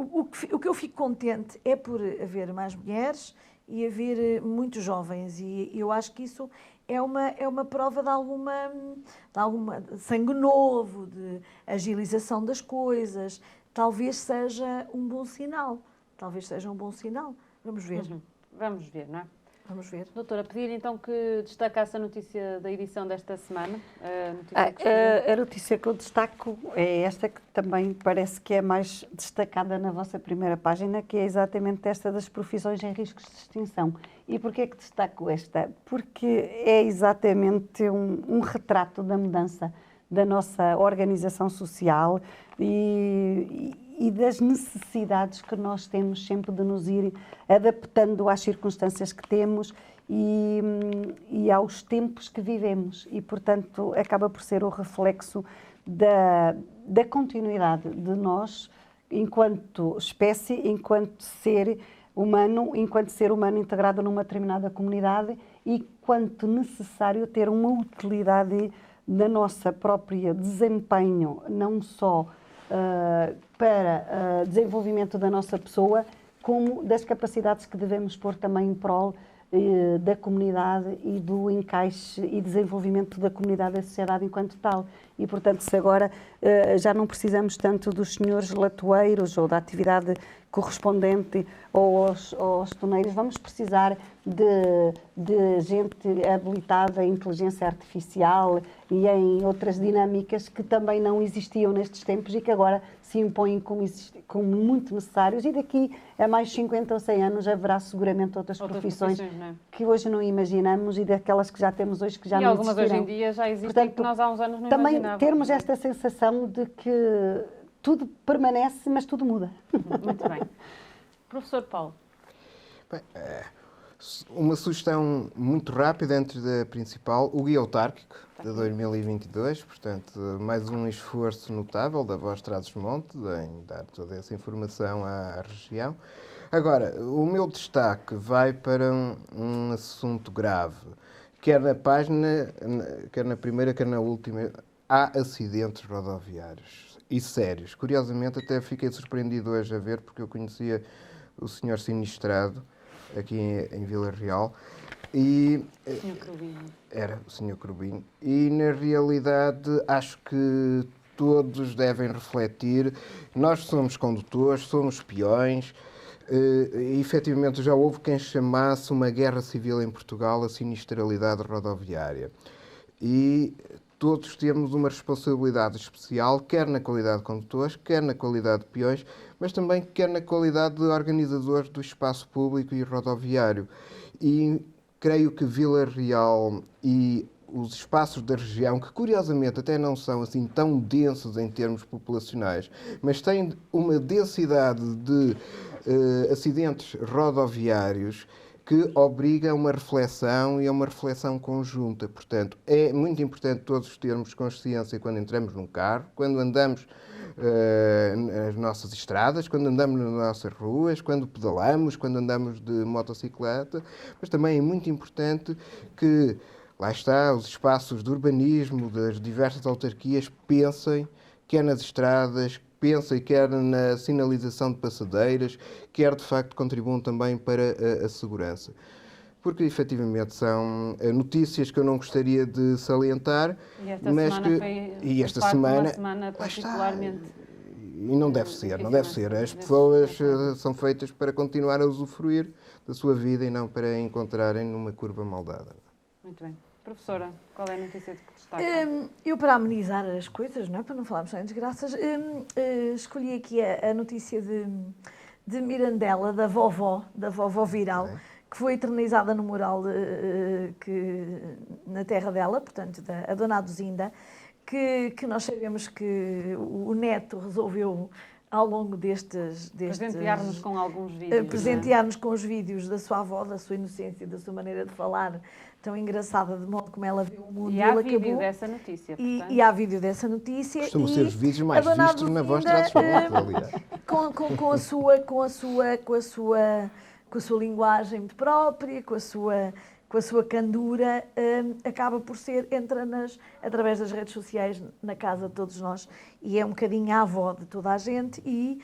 o que eu fico contente é por haver mais mulheres e haver muitos jovens, e eu acho que isso é uma prova de alguma sangue novo, de agilização das coisas. Talvez seja um bom sinal. Talvez seja um bom sinal. Vamos ver. Vamos ver, não é? Vamos ver. Doutora, pedir então que destacasse a notícia da edição desta semana. A notícia que eu destaco é esta, que também parece que é mais destacada na vossa primeira página, que é exatamente esta das profissões em riscos de extinção. E porquê é que destaco esta? Porque é exatamente um retrato da mudança da nossa organização social e das necessidades que nós temos sempre de nos ir adaptando às circunstâncias que temos e aos tempos que vivemos. E, portanto, acaba por ser o reflexo da continuidade de nós enquanto espécie, enquanto ser humano integrado numa determinada comunidade e quanto necessário ter uma utilidade da nossa própria desempenho, não só para desenvolvimento da nossa pessoa, como das capacidades que devemos pôr também em prol da comunidade e do encaixe e desenvolvimento da comunidade da sociedade enquanto tal. E, portanto, se agora já não precisamos tanto dos senhores latoeiros ou da atividade correspondente ou aos toneiros, vamos precisar de gente habilitada em inteligência artificial e em outras dinâmicas que também não existiam nestes tempos e que agora se impõem como muito necessários, e daqui a mais 50 ou 100 anos haverá seguramente outras profissões não é? Que hoje não imaginamos e daquelas que já temos hoje que já não existirão. E algumas hoje em dia já existem. Portanto, que nós há uns anos não também imaginávamos. Termos esta sensação de que tudo permanece, mas tudo muda. Muito bem. Professor Paulo. Bem, uma sugestão muito rápida antes da principal, o Guia Autárquico de 2022, portanto, mais um esforço notável da Voz Trás-os-Montes em dar toda essa informação à região. Agora, o meu destaque vai para um assunto grave, quer na página, quer na primeira, quer na última, há acidentes rodoviários e sérios. Curiosamente, até fiquei surpreendido hoje a ver, porque eu conhecia o senhor sinistrado aqui em Vila Real e era o senhor Crubinho, e na realidade acho que todos devem refletir. Nós somos condutores, somos peões. E, efetivamente, já houve quem chamasse uma guerra civil em Portugal a sinistralidade rodoviária. E todos temos uma responsabilidade especial, quer na qualidade de condutores, quer na qualidade de peões, mas também quer na qualidade de organizadores do espaço público e rodoviário. E creio que Vila Real e os espaços da região, que curiosamente até não são assim tão densos em termos populacionais, mas têm uma densidade de acidentes rodoviários que obriga a uma reflexão e a uma reflexão conjunta. Portanto, é muito importante todos termos consciência quando entramos num carro, quando andamos nas nossas estradas, quando andamos nas nossas ruas, quando pedalamos, quando andamos de motocicleta, mas também é muito importante que, lá está, os espaços de urbanismo das diversas autarquias pensem, quer nas estradas, pensem quer na sinalização de passadeiras, quer de facto contribuam também para a segurança. Porque efetivamente são notícias que eu não gostaria de salientar, mas que esta semana particularmente. E não deve ser, não deve ser. As pessoas são feitas para continuar a usufruir da sua vida e não para encontrarem numa curva mal dada. Muito bem. Professora, qual é a notícia que destaca? Eu, para amenizar as coisas, não é? Para não falarmos só em desgraças, escolhi aqui a notícia de Mirandela, da vovó Viral, que foi eternizada no mural na terra dela, portanto, a Dona Aduzinda, que nós sabemos que o neto resolveu, ao longo destes presentear-nos com alguns vídeos. Presentear-nos com os vídeos da sua avó, da sua inocência, da sua maneira de falar, tão engraçada, de modo como ela viu o mundo. E há vídeo dessa notícia. E há vídeo dessa notícia. Costumam ser os vídeos mais vistos na Voz Trás-os-Montes, aliás. Com a sua linguagem muito própria, com a sua candura, acaba por entra através das redes sociais na casa de todos nós, e é um bocadinho a avó de toda a gente, e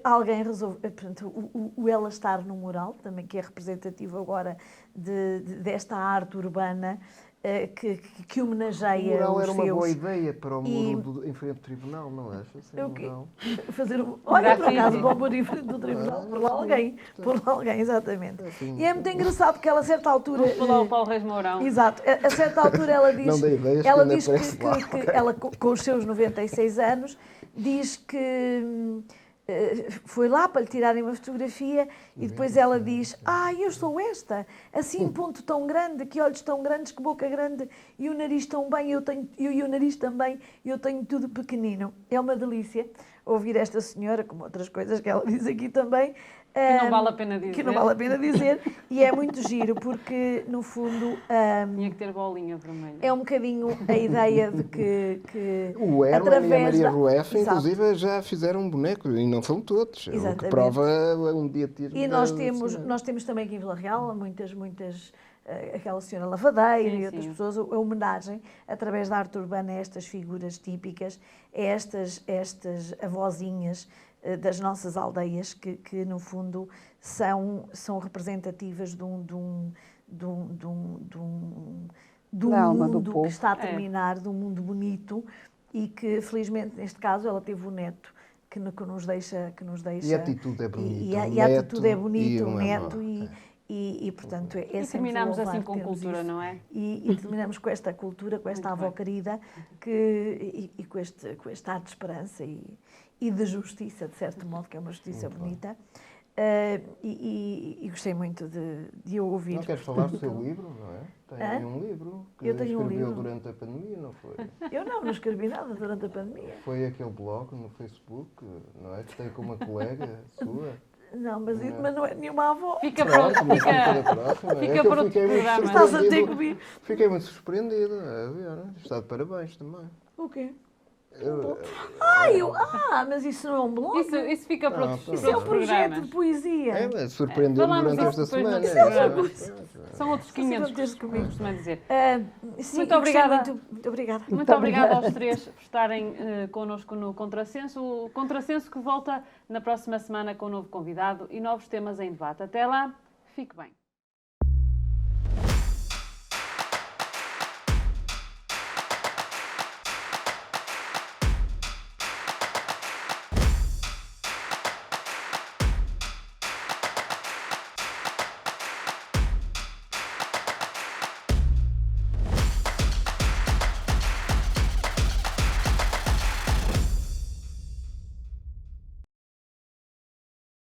alguém resolve, portanto, o ela estar no mural, também que é representativo agora desta arte urbana, que homenageia O mural os era uma boa seus. ideia para o muro em frente ao tribunal, não achas? Sim, O quê? mural. Fazer olha, por grafite. acaso, bom em frente do tribunal, por lá alguém, exatamente. E é muito engraçado que ela, a certa altura. Vamos falar o Paulo Reis Mourão. Exato, a certa altura ela diz. Não dei ideias, ela que ainda diz aparece lá. que ela, com os seus 96 anos, diz que. Foi lá para lhe tirarem uma fotografia e depois ela diz: eu sou esta, assim ponto tão grande, que olhos tão grandes, que boca grande e o nariz tão bem, e o nariz também, eu tenho tudo pequenino. É uma delícia ouvir esta senhora, como outras coisas que ela diz aqui também. Que não vale a pena dizer. Que não vale a pena dizer, e é muito giro, porque no fundo. Tinha que ter bolinha vermelha. É um bocadinho a ideia de que O Erlen e a através Maria da- Rueff, Exato. inclusive, já fizeram um boneco, e não são todos, o que Exatamente. prova um mediatismo. E nós temos também aqui em Vila Real muitas aquela senhora lavadeira Sim, e outras sim. pessoas, a homenagem através da arte urbana a estas figuras típicas, a estas avózinhas das nossas aldeias que no fundo são representativas de um Da alma do mundo que povo. está a terminar, de um mundo bonito e que felizmente neste caso ela teve um neto que nos deixa E a atitude é bonita. e um a atitude é neto bonita, e um uma neto avó. e portanto é E sempre terminamos louvar assim com termos cultura, isso. não é? E terminamos com esta cultura, com esta Muito avó bem. querida e com este ar de esperança e de justiça, de certo modo, que é uma justiça bonita. E gostei muito de eu ouvir. Não queres falar do seu livro, não é? Tem Hã? um livro que Eu tenho um escreveu livro. durante a pandemia, não foi? Eu não escrevi nada durante a pandemia. Foi aquele blog no Facebook, não é? Que tem com uma colega sua. Não, mas não é nenhuma avó. Fica para, Pronto, mas fica da fica, próxima. fica É que eu para outro fiquei muito programa. Estás a ter surpreendido. comigo. Fiquei muito surpreendido a ver. Está de parabéns também. O quê? Eu- Mas isso não é um blog? isso fica para outros, Isso Isso é um outros projeto programas. de poesia. É, mas surpreendeu-me Falamos durante isso esta depois no semana. programa. São outros 500 teres que comigo. costuma dizer. Sim, Muito eu gostei obrigada. muito obrigada. Muito obrigada aos três por estarem connosco no Contrassenso. O Contrassenso que volta na próxima semana com um novo convidado e novos temas em debate. Até lá, fique bem.